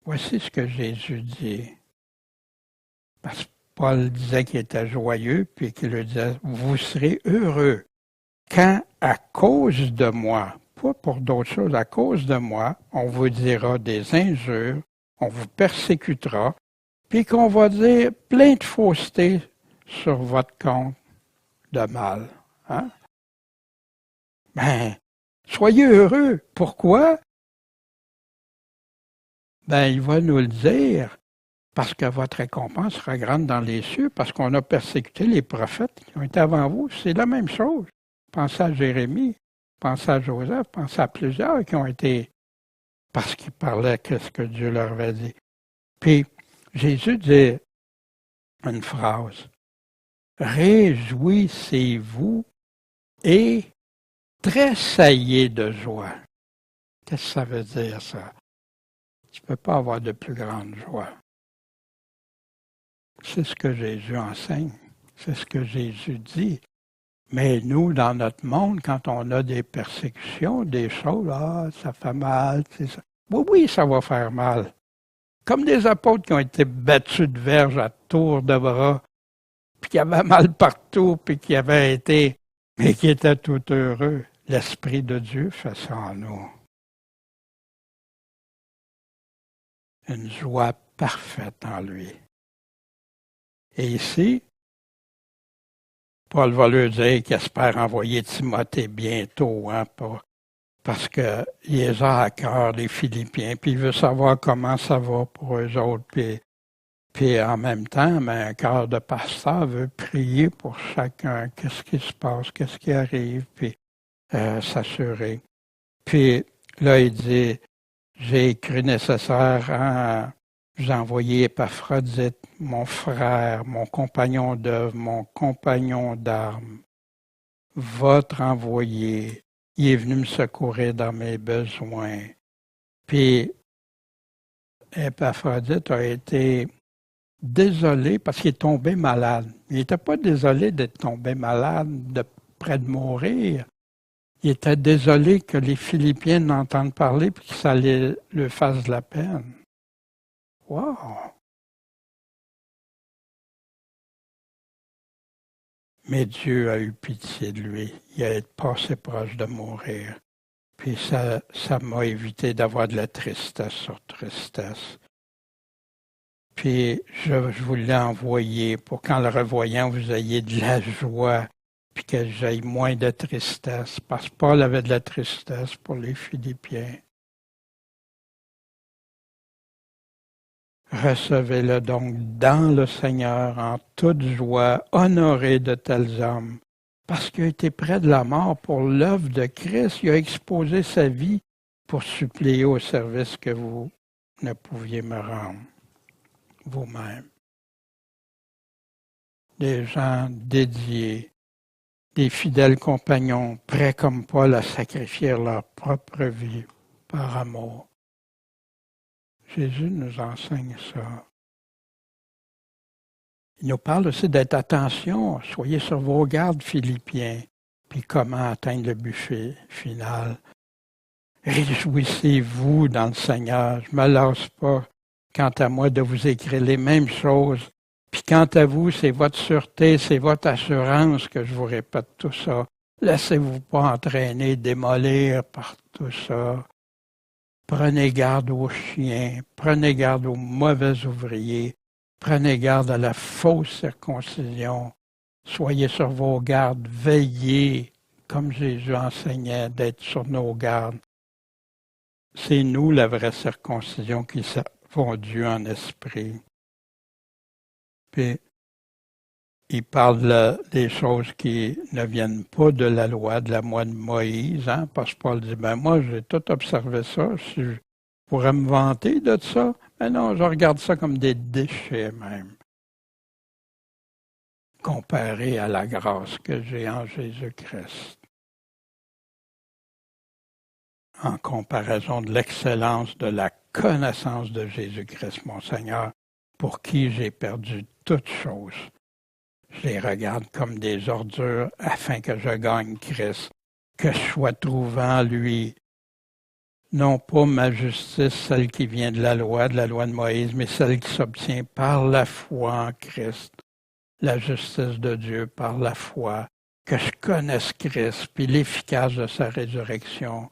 Voici ce que Jésus dit. Parce que Paul disait qu'il était joyeux, puis qu'il lui disait, vous serez heureux quand, à cause de moi, pas pour d'autres choses, à cause de moi, on vous dira des injures, on vous persécutera, puis qu'on va dire plein de fausseté sur votre compte de mal. Hein? Ben, soyez heureux. Pourquoi? Ben, il va nous le dire, parce que votre récompense sera grande dans les cieux, parce qu'on a persécuté les prophètes qui ont été avant vous. C'est la même chose. Pensez à Jérémie, pensez à Joseph, pensez à plusieurs qui ont été, parce qu'ils parlaient de ce que Dieu leur avait dit. Puis, Jésus dit une phrase, « Réjouissez-vous et tressaillez de joie. » Qu'est-ce que ça veut dire, ça? Tu ne peux pas avoir de plus grande joie. C'est ce que Jésus enseigne, c'est ce que Jésus dit. Mais nous, dans notre monde, quand on a des persécutions, des choses, ça fait mal, c'est ça. Oui, ça va faire mal. Comme des apôtres qui ont été battus de verge à tour de bras, puis qui avaient mal partout, puis qui avaient été, mais qui étaient tout heureux. L'Esprit de Dieu fait ça en nous. Une joie parfaite en lui. Et ici, Paul va leur dire qu'il espère envoyer Timothée bientôt, hein, parce qu'il les a à cœur, les Philippiens, puis il veut savoir comment ça va pour eux autres. Puis en même temps, un cœur de pasteur veut prier pour chacun, qu'est-ce qui se passe, qu'est-ce qui arrive, puis s'assurer. Puis là, il dit, j'ai cru nécessaire, j'ai envoyé Épaphrodite, mon frère, mon compagnon d'œuvre, mon compagnon d'armes, votre envoyé. Il est venu me secourir dans mes besoins. Puis, Épaphrodite a été désolé parce qu'il est tombé malade. Il n'était pas désolé d'être tombé malade, de près de mourir, Il était désolé que les Philippiens n'entendent parler et que ça leur fasse de la peine. Wow! Mais Dieu a eu pitié de lui. Il a été passé proche de mourir. Puis ça m'a évité d'avoir de la tristesse sur tristesse. Puis je vous l'ai envoyé pour qu'en le revoyant, vous ayez de la joie, puis que j'aie moins de tristesse. Parce que Paul avait de la tristesse pour les Philippiens. Recevez-le donc dans le Seigneur en toute joie, honoré de tels hommes, parce qu'il a été près de la mort pour l'œuvre de Christ. Il a exposé sa vie pour suppléer au service que vous ne pouviez me rendre vous-même. Des gens dédiés, des fidèles compagnons, prêts comme Paul à sacrifier leur propre vie par amour. Jésus nous enseigne ça. Il nous parle aussi d'être attention, soyez sur vos gardes, Philippiens, puis comment atteindre le but final. Réjouissez-vous dans le Seigneur. Je ne me lasse pas, quant à moi, de vous écrire les mêmes choses. Puis quant à vous, c'est votre sûreté, c'est votre assurance que je vous répète tout ça. Laissez-vous pas entraîner, démolir par tout ça. Prenez garde aux chiens, prenez garde aux mauvais ouvriers, prenez garde à la fausse circoncision. Soyez sur vos gardes, veillez, comme Jésus enseignait, d'être sur nos gardes. C'est nous la vraie circoncision qui servons Dieu en esprit. Puis, il parle des choses qui ne viennent pas de la loi de Moïse, hein, parce que Paul dit, moi, j'ai tout observé ça, si je pourrais me vanter de ça, mais non, je regarde ça comme des déchets même, comparé à la grâce que j'ai en Jésus-Christ. En comparaison de l'excellence de la connaissance de Jésus-Christ, mon Seigneur, pour qui j'ai perdu toutes choses. Je les regarde comme des ordures afin que je gagne Christ, que je sois trouvé en lui. Non pas ma justice, celle qui vient de la loi de Moïse, mais celle qui s'obtient par la foi en Christ. La justice de Dieu par la foi, que je connaisse Christ, puis l'efficace de sa résurrection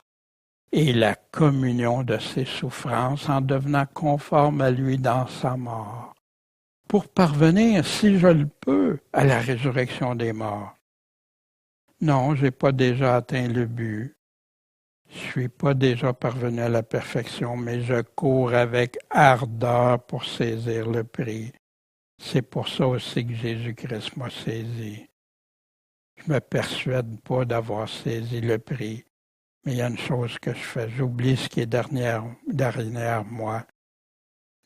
et la communion de ses souffrances en devenant conforme à lui dans sa mort, pour parvenir, si je le peux, à la résurrection des morts. Non, je n'ai pas déjà atteint le but. Je ne suis pas déjà parvenu à la perfection, mais je cours avec ardeur pour saisir le prix. C'est pour ça aussi que Jésus-Christ m'a saisi. Je ne me persuade pas d'avoir saisi le prix, mais il y a une chose que je fais. J'oublie ce qui est derrière moi,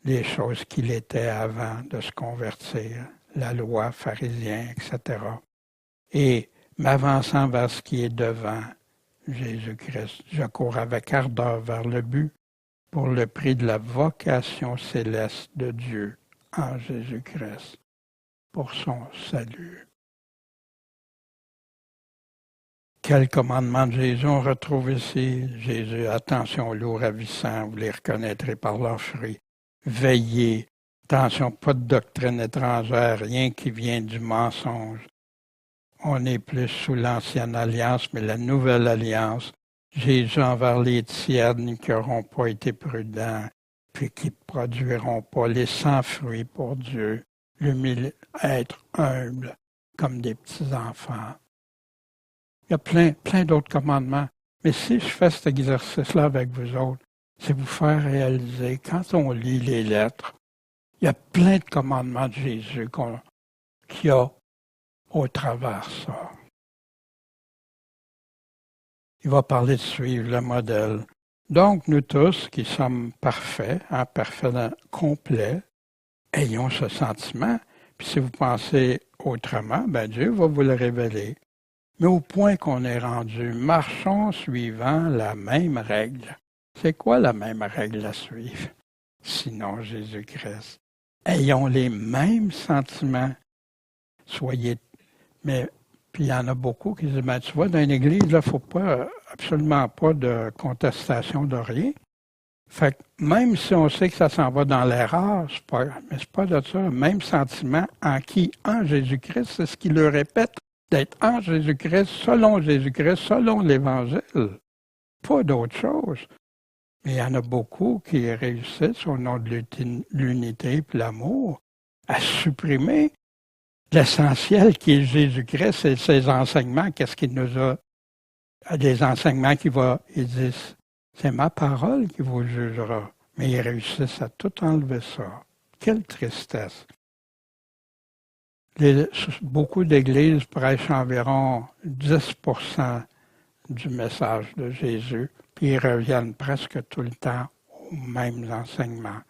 les choses qu'il était avant de se convertir, la loi, pharisien, etc. Et m'avançant vers ce qui est devant, Jésus-Christ, je cours avec ardeur vers le but pour le prix de la vocation céleste de Dieu en Jésus-Christ, pour son salut. Quel commandement de Jésus on retrouve ici? Jésus, attention aux loups ravissants, vous les reconnaîtrez par leurs fruits. Veillez, attention, pas de doctrine étrangère, rien qui vient du mensonge. On est plus sous l'ancienne alliance, mais la nouvelle alliance, Jésus envers les tièdes qui n'auront pas été prudents, puis qui ne produiront pas les sans fruits pour Dieu, être humble comme des petits-enfants. Il y a plein d'autres commandements. Mais si je fais cet exercice-là avec vous autres, c'est vous faire réaliser, quand on lit les lettres, il y a plein de commandements de Jésus qu'il y a au travers ça. Il va parler de suivre le modèle. Donc, nous tous qui sommes parfaits, parfaits, complets, ayons ce sentiment. Puis si vous pensez autrement, Dieu va vous le révéler. Mais au point qu'on est rendu, marchons suivant la même règle. C'est quoi la même règle à suivre? Sinon Jésus-Christ. Ayons les mêmes sentiments. Soyez, mais Puis il y en a beaucoup qui disent, ben, tu vois, dans une église, il ne faut pas, absolument pas de contestation de rien. Fait que même si on sait que ça s'en va dans l'erreur, mais c'est pas de ça. Même sentiment en qui? En Jésus-Christ, c'est ce qu'il le répète, d'être en Jésus-Christ, selon l'Évangile. Pas d'autre chose. Mais il y en a beaucoup qui réussissent, au nom de l'unité et l'amour, à supprimer l'essentiel qui est Jésus-Christ et ses enseignements. Qu'est-ce qu'il nous a? Des enseignements ils disent, c'est ma parole qui vous jugera. Mais ils réussissent à tout enlever ça. Quelle tristesse. Beaucoup d'églises prêchent environ 10% du message de Jésus, puis ils reviennent presque tout le temps aux mêmes enseignements.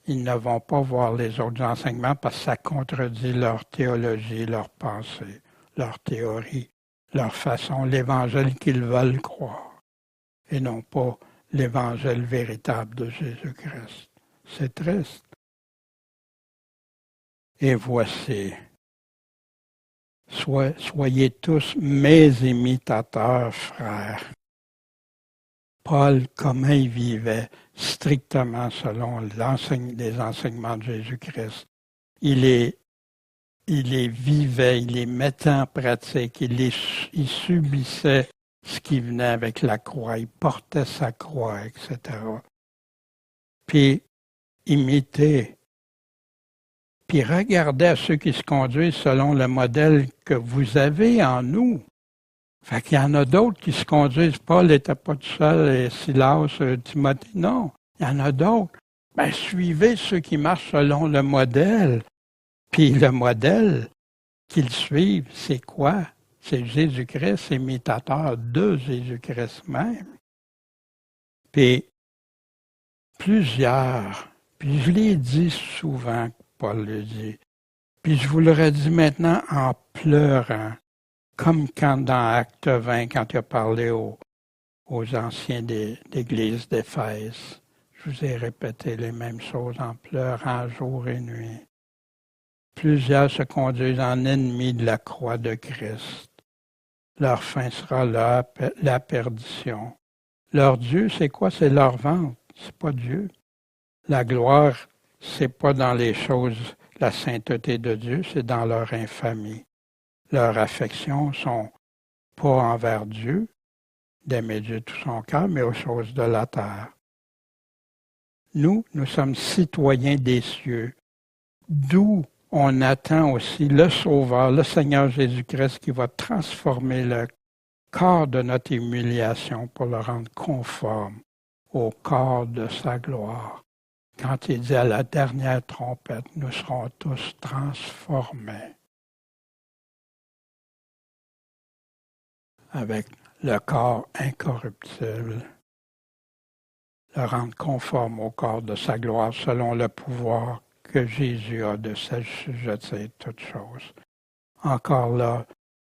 Ils ne vont pas voir les autres enseignements parce que ça contredit leur théologie, leur pensée, leur théorie, leur façon, l'évangile qu'ils veulent croire, et non pas l'évangile véritable de Jésus-Christ. C'est triste. Et voici, soyez tous mes imitateurs, frères. Paul, comment il vivait strictement selon les enseignements de Jésus-Christ. Il les vivait, il les mettait en pratique, il subissait ce qui venait avec la croix, il portait sa croix, etc. Puis, imitez. Puis regardez à ceux qui se conduisent selon le modèle que vous avez en nous. Fait qu'il y en a d'autres qui se conduisent. Paul n'était pas tout seul, et Silas, Timothée, non. Il y en a d'autres. Ben, suivez ceux qui marchent selon le modèle. Puis le modèle qu'ils suivent, c'est quoi? C'est Jésus-Christ, imitateur de Jésus-Christ même. Puis plusieurs, puis je l'ai dit souvent, Paul le dit, puis je vous le redis maintenant en pleurant, comme quand dans Acte 20, quand il a parlé aux anciens d'église d'Éphèse. Je vous ai répété les mêmes choses en pleurant jour et nuit. Plusieurs se conduisent en ennemis de la croix de Christ. Leur fin sera la perdition. Leur Dieu, c'est quoi? C'est leur ventre. C'est pas Dieu. La gloire, c'est pas dans les choses, la sainteté de Dieu, c'est dans leur infamie. Leurs affections sont pas envers Dieu, d'aimer Dieu de tout son cœur, mais aux choses de la terre. Nous sommes citoyens des cieux, d'où on attend aussi le Sauveur, le Seigneur Jésus-Christ, qui va transformer le corps de notre humiliation pour le rendre conforme au corps de sa gloire. Quand il dit à la dernière trompette, nous serons tous transformés avec le corps incorruptible, le rendre conforme au corps de sa gloire selon le pouvoir que Jésus a de s'assujettir toutes choses. Encore là,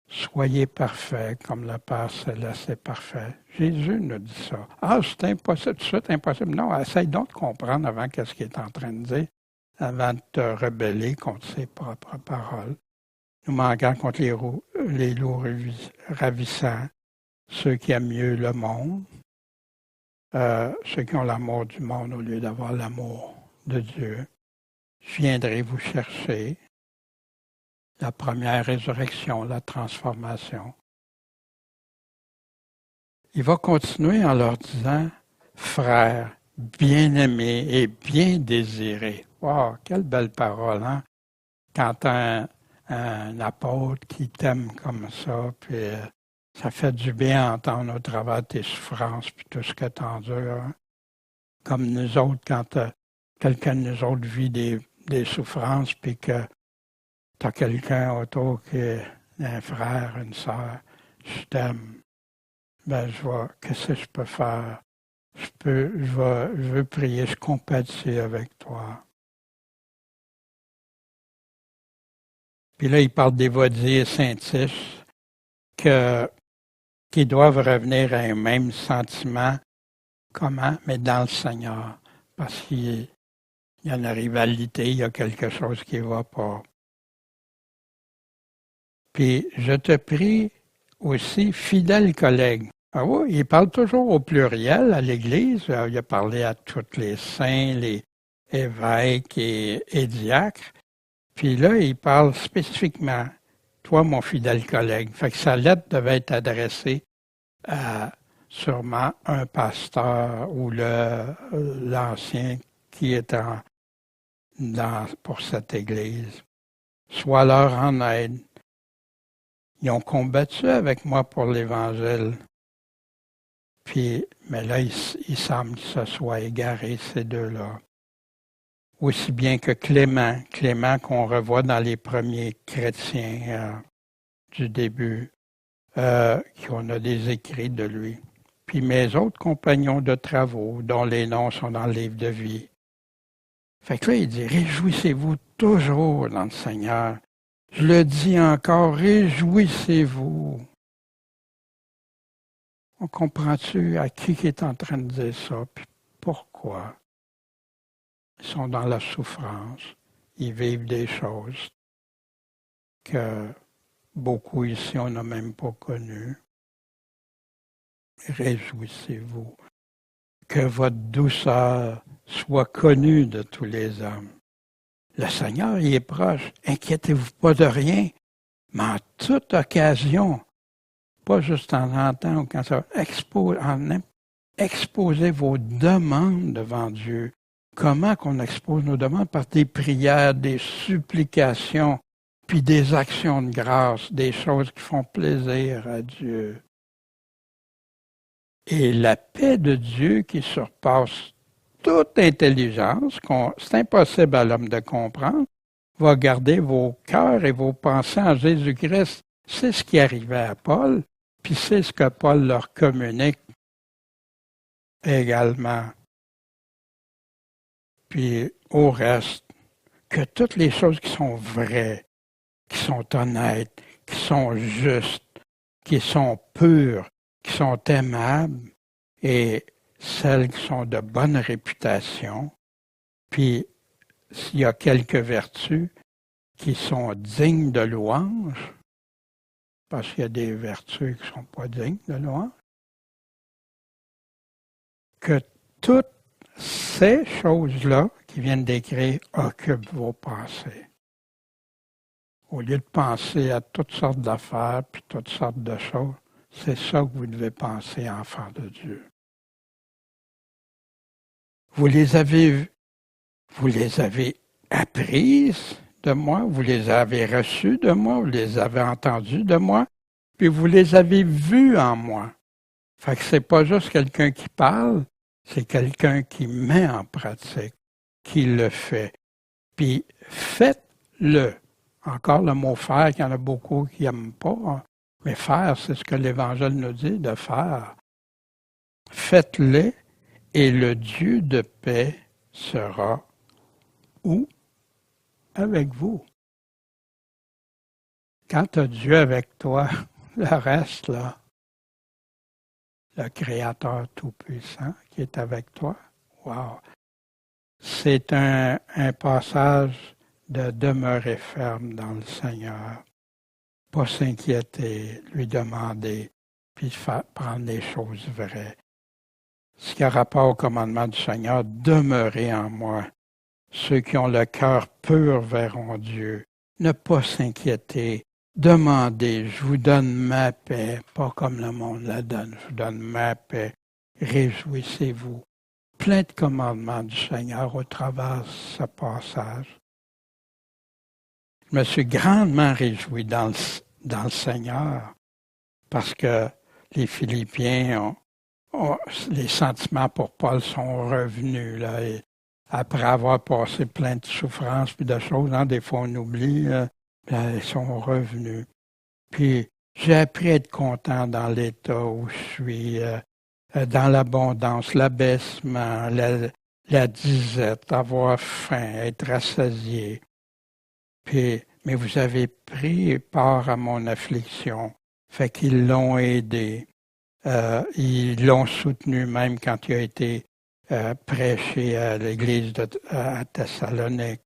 soyez parfaits comme le Père Céleste est parfait. Jésus nous dit ça. Ah, c'est impossible, c'est impossible. Non, essaye donc de comprendre avant qu'est-ce qu'il est en train de dire, avant de te rebeller contre ses propres paroles. Nous manquons contre les loups ravissants, ceux qui aiment mieux le monde, ceux qui ont l'amour du monde au lieu d'avoir l'amour de Dieu. Je viendrai vous chercher. La première résurrection, la transformation. Il va continuer en leur disant, frères, bien-aimés et bien désirés. Wow, quelle belle parole, hein? Quand un apôtre qui t'aime comme ça, puis ça fait du bien entendre au travers de tes souffrances, puis tout ce que tu endures. Hein? Comme nous autres, quand quelqu'un de nous autres vit des souffrances, puis que tu as quelqu'un autour qui est un frère, une sœur, je t'aime. Ben, qu'est-ce que je peux faire? Je veux prier, je compatis avec toi. Puis là, il parle des Vaudiers Saint-Tiche qui doivent revenir à un même sentiment. Comment? Mais dans le Seigneur. Parce qu'il y a une rivalité, il y a quelque chose qui ne va pas. Puis je te prie aussi, fidèle collègue. Ah oui, il parle toujours au pluriel à l'Église. Il a parlé à tous les saints, les évêques et diacres. Puis là, il parle spécifiquement, toi, mon fidèle collègue. Fait que sa lettre devait être adressée à sûrement un pasteur ou l'ancien qui est pour cette Église. Sois leur en aide. Ils ont combattu avec moi pour l'Évangile. Puis, mais là, il semble que ce soit égaré, ces deux-là. Aussi bien que Clément qu'on revoit dans les premiers chrétiens du début, qu'on a des écrits de lui. Puis mes autres compagnons de travaux, dont les noms sont dans le livre de vie. Fait que là, il dit, réjouissez-vous toujours dans le Seigneur. Je le dis encore, réjouissez-vous. On comprend-tu à qui est en train de dire ça, puis pourquoi? Ils sont dans la souffrance, ils vivent des choses que beaucoup ici, on n'a même pas connues. Réjouissez-vous. Que votre douceur soit connue de tous les hommes. Le Seigneur, il est proche. Inquiétez-vous pas de rien, mais en toute occasion, pas juste en temps ou quand ça exposez vos demandes devant Dieu. Comment qu'on expose nos demandes? Par des prières, des supplications, puis des actions de grâce, des choses qui font plaisir à Dieu. Et la paix de Dieu qui surpasse toute intelligence, c'est impossible à l'homme de comprendre, va garder vos cœurs et vos pensées en Jésus-Christ. C'est ce qui arrivait à Paul, puis c'est ce que Paul leur communique également. Puis au reste, que toutes les choses qui sont vraies, qui sont honnêtes, qui sont justes, qui sont pures, qui sont aimables, et celles qui sont de bonne réputation, puis s'il y a quelques vertus qui sont dignes de louange, parce qu'il y a des vertus qui ne sont pas dignes de louange, que toutes ces choses-là qui viennent d'écrire occupent vos pensées. Au lieu de penser à toutes sortes d'affaires puis toutes sortes de choses, c'est ça que vous devez penser, enfants de Dieu. Vous les avez apprises de moi, vous les avez reçues de moi, vous les avez entendues de moi, puis vous les avez vues en moi. Fait que c'est pas juste quelqu'un qui parle, c'est quelqu'un qui met en pratique, qui le fait. Puis faites-le. Encore le mot faire, qu'il y en a beaucoup qui n'aiment pas, mais faire, c'est ce que l'Évangile nous dit de faire. Faites-le et le Dieu de paix sera où? Avec vous. Quand tu as Dieu avec toi, le reste, là, le Créateur Tout-Puissant qui est avec toi, wow! C'est un passage de demeurer ferme dans le Seigneur, pas s'inquiéter, lui demander, puis prendre les choses vraies. Ce qui a rapport au commandement du Seigneur, demeurez en moi. Ceux qui ont le cœur pur verront Dieu. Ne pas s'inquiéter. Demandez, je vous donne ma paix, pas comme le monde la donne, je vous donne ma paix. Réjouissez-vous. Plein de commandements du Seigneur au travers de ce passage. Je me suis grandement réjoui dans le Seigneur parce que les Philippiens les sentiments pour Paul sont revenus là, et après avoir passé plein de souffrances puis de choses, des fois on oublie, ils sont revenus. Puis j'ai appris à être content dans l'état où je suis, dans l'abondance, l'abaissement, la disette, avoir faim, être rassasié. Puis, mais vous avez pris part à mon affliction, fait qu'ils l'ont aidé. Ils l'ont soutenu même quand il a été prêché à l'église à Thessalonique.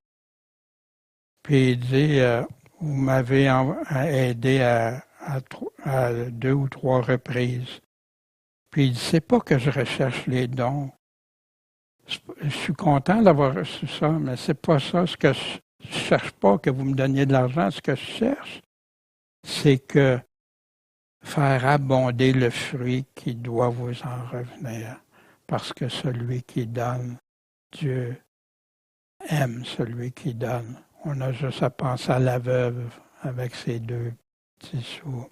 Puis il dit, Vous m'avez aidé à 2 ou 3 reprises. Puis il dit, c'est pas que je recherche les dons. Je suis content d'avoir reçu ça, mais c'est pas ça. Ce que je cherche pas que vous me donniez de l'argent. Ce que je cherche, c'est que faire abonder le fruit qui doit vous en revenir. Parce que celui qui donne, Dieu aime celui qui donne. On a juste à penser à la veuve avec ses 2 petits sous.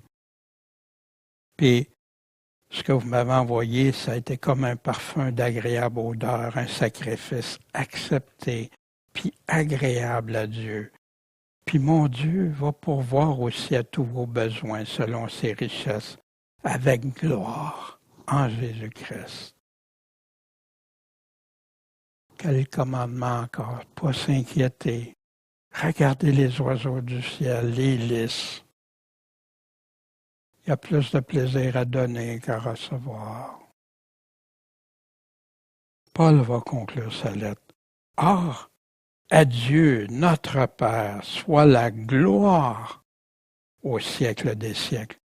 Puis, ce que vous m'avez envoyé, ça a été comme un parfum d'agréable odeur, un sacrifice accepté, puis agréable à Dieu. Puis mon Dieu va pourvoir aussi à tous vos besoins selon ses richesses, avec gloire en Jésus-Christ. Quel commandement encore? Pas s'inquiéter. Regardez les oiseaux du ciel, les lys. Il y a plus de plaisir à donner qu'à recevoir. Paul va conclure sa lettre. Or, à Dieu, notre Père, soit la gloire au siècle des siècles.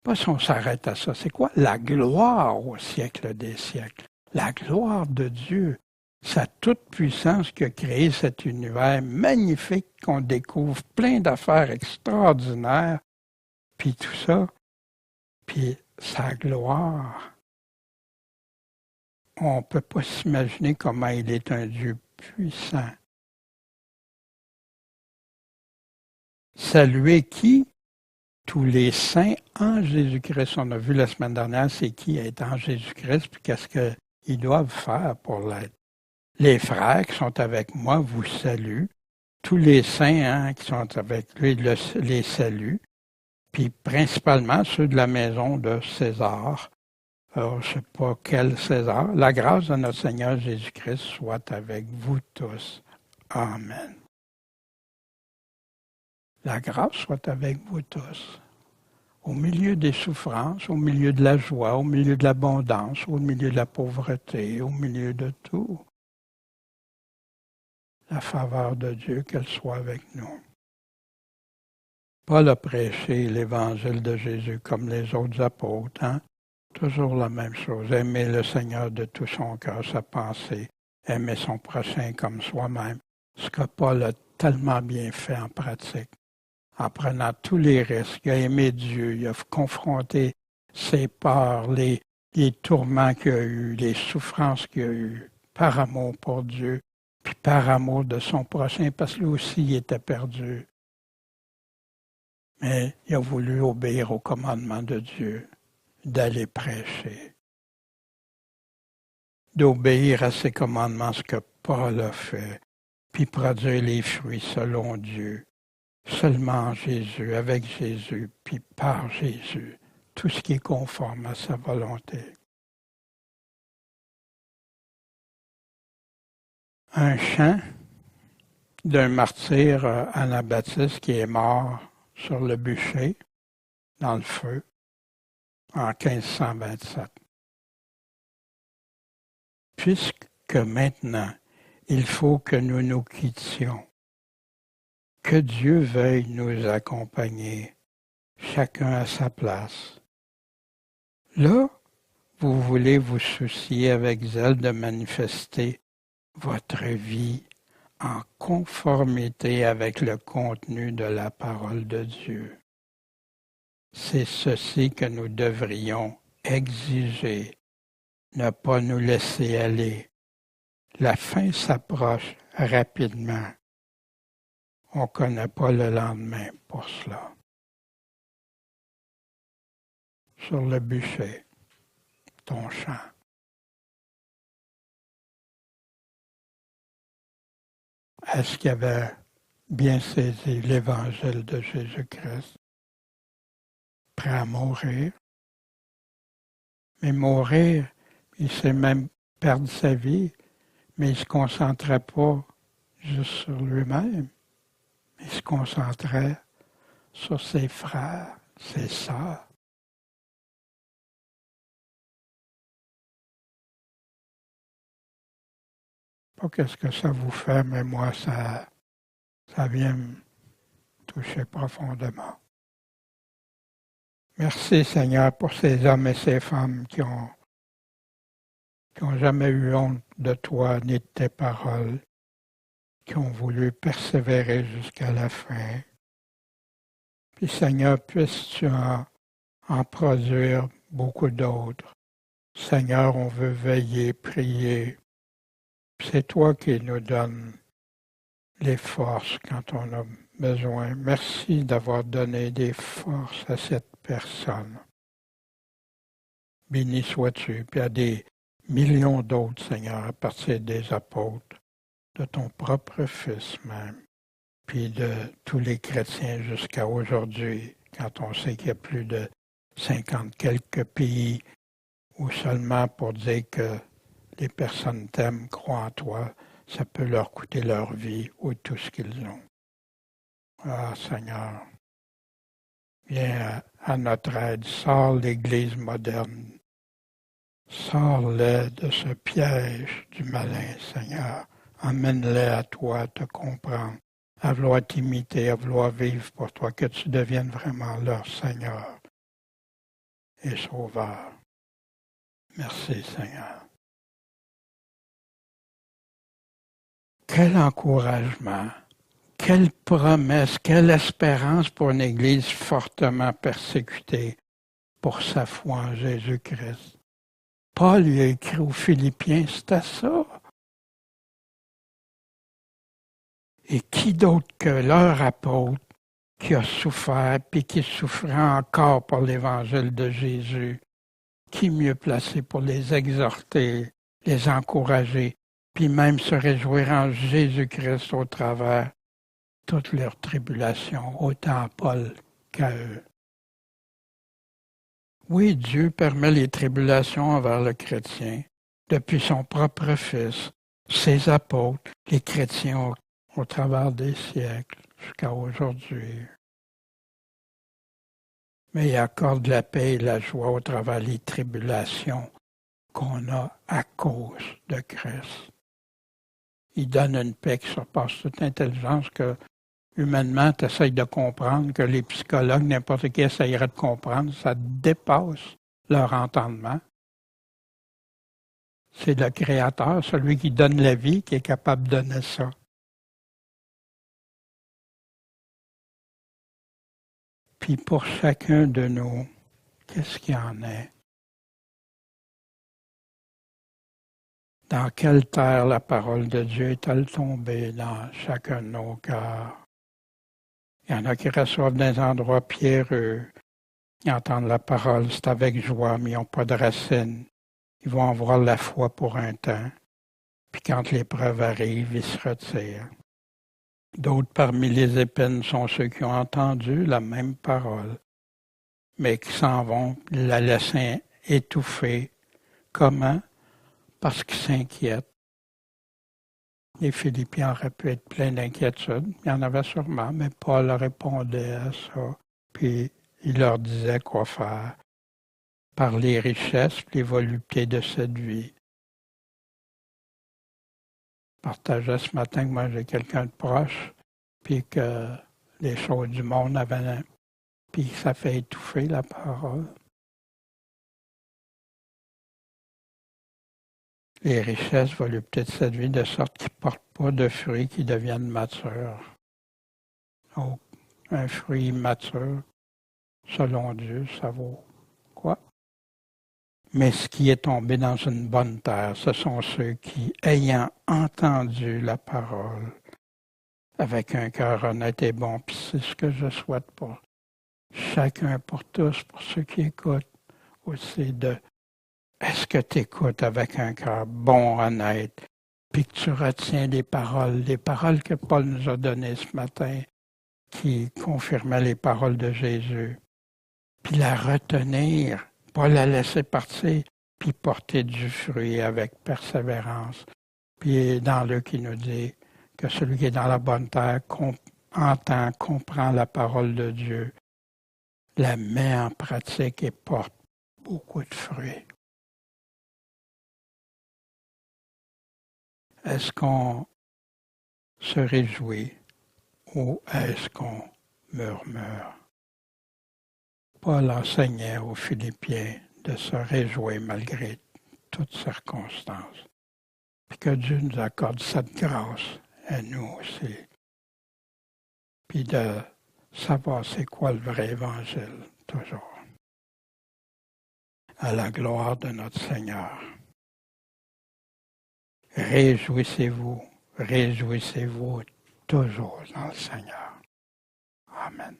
Pas si on s'arrête à ça. C'est quoi la gloire au siècle des siècles? La gloire de Dieu, sa toute-puissance qui a créé cet univers magnifique qu'on découvre, plein d'affaires extraordinaires, puis tout ça, puis sa gloire. On ne peut pas s'imaginer comment il est un Dieu puissant. Saluer qui? Tous les saints en Jésus-Christ. On a vu la semaine dernière, c'est qui est en Jésus-Christ, puis qu'est-ce qu'ils doivent faire pour l'être. Les frères qui sont avec moi vous saluent. Tous les saints qui sont avec lui les saluent. Puis principalement ceux de la maison de César. Alors, je ne sais pas quel César. La grâce de notre Seigneur Jésus-Christ soit avec vous tous. Amen. La grâce soit avec vous tous. Au milieu des souffrances, au milieu de la joie, au milieu de l'abondance, au milieu de la pauvreté, au milieu de tout. La faveur de Dieu, qu'elle soit avec nous. Paul a prêché l'évangile de Jésus comme les autres apôtres. Toujours la même chose. Aimer le Seigneur de tout son cœur, sa pensée. Aimer son prochain comme soi-même. Ce que Paul a tellement bien fait en pratique. En prenant tous les risques. Il a aimé Dieu. Il a confronté ses peurs, les tourments qu'il a eus, les souffrances qu'il a eues, par amour pour Dieu, puis par amour de son prochain, parce que lui aussi il était perdu. Mais il a voulu obéir au commandement de Dieu, d'aller prêcher, d'obéir à ses commandements, ce que Paul a fait, puis produire les fruits selon Dieu, seulement en Jésus, avec Jésus, puis par Jésus, tout ce qui est conforme à sa volonté. Un chant d'un martyr anabaptiste qui est mort sur le bûcher, dans le feu, en 1527. Puisque maintenant, il faut que nous nous quittions, que Dieu veuille nous accompagner, chacun à sa place. Là, vous voulez vous soucier avec zèle de manifester votre vie en conformité avec le contenu de la parole de Dieu. C'est ceci que nous devrions exiger, ne pas nous laisser aller. La fin s'approche rapidement. On ne connaît pas le lendemain pour cela. Sur le bûcher, ton chant. Est-ce qu'il avait bien saisi l'évangile de Jésus-Christ? Prêt à mourir? Mais mourir, il s'est même perdu sa vie, mais il ne se concentrait pas juste sur lui-même. Il se concentrait sur ses frères, ses sœurs. Pas qu'est-ce que ça vous fait, mais moi, ça vient toucher profondément. Merci Seigneur pour ces hommes et ces femmes qui ont jamais eu honte de toi ni de tes paroles, qui ont voulu persévérer jusqu'à la fin. Puis Seigneur, puisses-tu en produire beaucoup d'autres. Seigneur, on veut veiller, prier. C'est toi qui nous donnes les forces quand on a besoin. Merci d'avoir donné des forces à cette personne. Béni sois-tu. Puis à des millions d'autres, Seigneur, à partir des apôtres, de ton propre Fils même, puis de tous les chrétiens jusqu'à aujourd'hui, quand on sait qu'il y a plus de 50 quelques pays où seulement pour dire que les personnes t'aiment, croient en toi, ça peut leur coûter leur vie ou tout ce qu'ils ont. Ah Seigneur, viens à notre aide, sors l'Église moderne, sors-les de ce piège du malin, Seigneur, emmène-les à toi, à te comprendre, à vouloir t'imiter, à vouloir vivre pour toi, que tu deviennes vraiment leur Seigneur et Sauveur. Merci Seigneur. Quel encouragement, quelle promesse, quelle espérance pour une Église fortement persécutée pour sa foi en Jésus-Christ. Paul lui a écrit aux Philippiens, c'était ça. Et qui d'autre que leur apôtre qui a souffert puis qui souffrait encore pour l'Évangile de Jésus, qui mieux placé pour les exhorter, les encourager, puis même se réjouir en Jésus-Christ au travers toutes leurs tribulations, autant à Paul qu'à eux. Oui, Dieu permet les tribulations envers le chrétien, depuis son propre Fils, ses apôtres, les chrétiens au travers des siècles, jusqu'à aujourd'hui. Mais il accorde la paix et la joie au travers des tribulations qu'on a à cause de Christ. Il donne une paix qui surpasse toute intelligence que, humainement, tu essaies de comprendre, que les psychologues, n'importe qui essayerait de comprendre, ça dépasse leur entendement. C'est le Créateur, celui qui donne la vie, qui est capable de donner ça. Puis pour chacun de nous, qu'est-ce qu'il y en est? Dans quelle terre la parole de Dieu est-elle tombée dans chacun de nos cœurs? Il y en a qui reçoivent des endroits pierreux. Ils entendent la parole, c'est avec joie, mais ils n'ont pas de racines. Ils vont avoir la foi pour un temps. Puis quand l'épreuve arrive, ils se retirent. D'autres parmi les épines sont ceux qui ont entendu la même parole, mais qui s'en vont la laisser étouffer. Comment? Parce qu'ils s'inquiètent. Les Philippiens auraient pu être pleins d'inquiétude. Il y en avait sûrement, mais Paul répondait à ça. Puis il leur disait quoi faire. Par les richesses, les voluptés de cette vie. Je partageais ce matin que moi j'ai quelqu'un de proche, puis que les choses du monde avaient... Puis ça fait étouffer la parole. Les richesses, voluptés de cette vie, de sorte qu'ils ne portent pas de fruits qui deviennent matures. Donc, un fruit mature, selon Dieu, ça vaut quoi? Mais ce qui est tombé dans une bonne terre, ce sont ceux qui, ayant entendu la parole, avec un cœur honnête et bon, puis c'est ce que je souhaite pour chacun, pour tous, pour ceux qui écoutent, aussi de est-ce que tu écoutes avec un cœur bon, honnête, puis que tu retiens les paroles que Paul nous a données ce matin, qui confirmaient les paroles de Jésus, puis la retenir, pas la laisser partir, puis porter du fruit avec persévérance. Puis dans le qui nous dit que celui qui est dans la bonne terre entend, comprend la parole de Dieu, la met en pratique et porte beaucoup de fruits. Est-ce qu'on se réjouit ou est-ce qu'on murmure. Paul enseignait aux Philippiens de se réjouir malgré toutes circonstances. Puis que Dieu nous accorde cette grâce à nous aussi. Puis de savoir c'est quoi le vrai évangile, toujours. À la gloire de notre Seigneur. Réjouissez-vous toujours dans le Seigneur. Amen.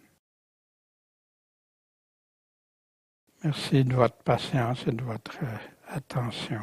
Merci de votre patience et de votre attention.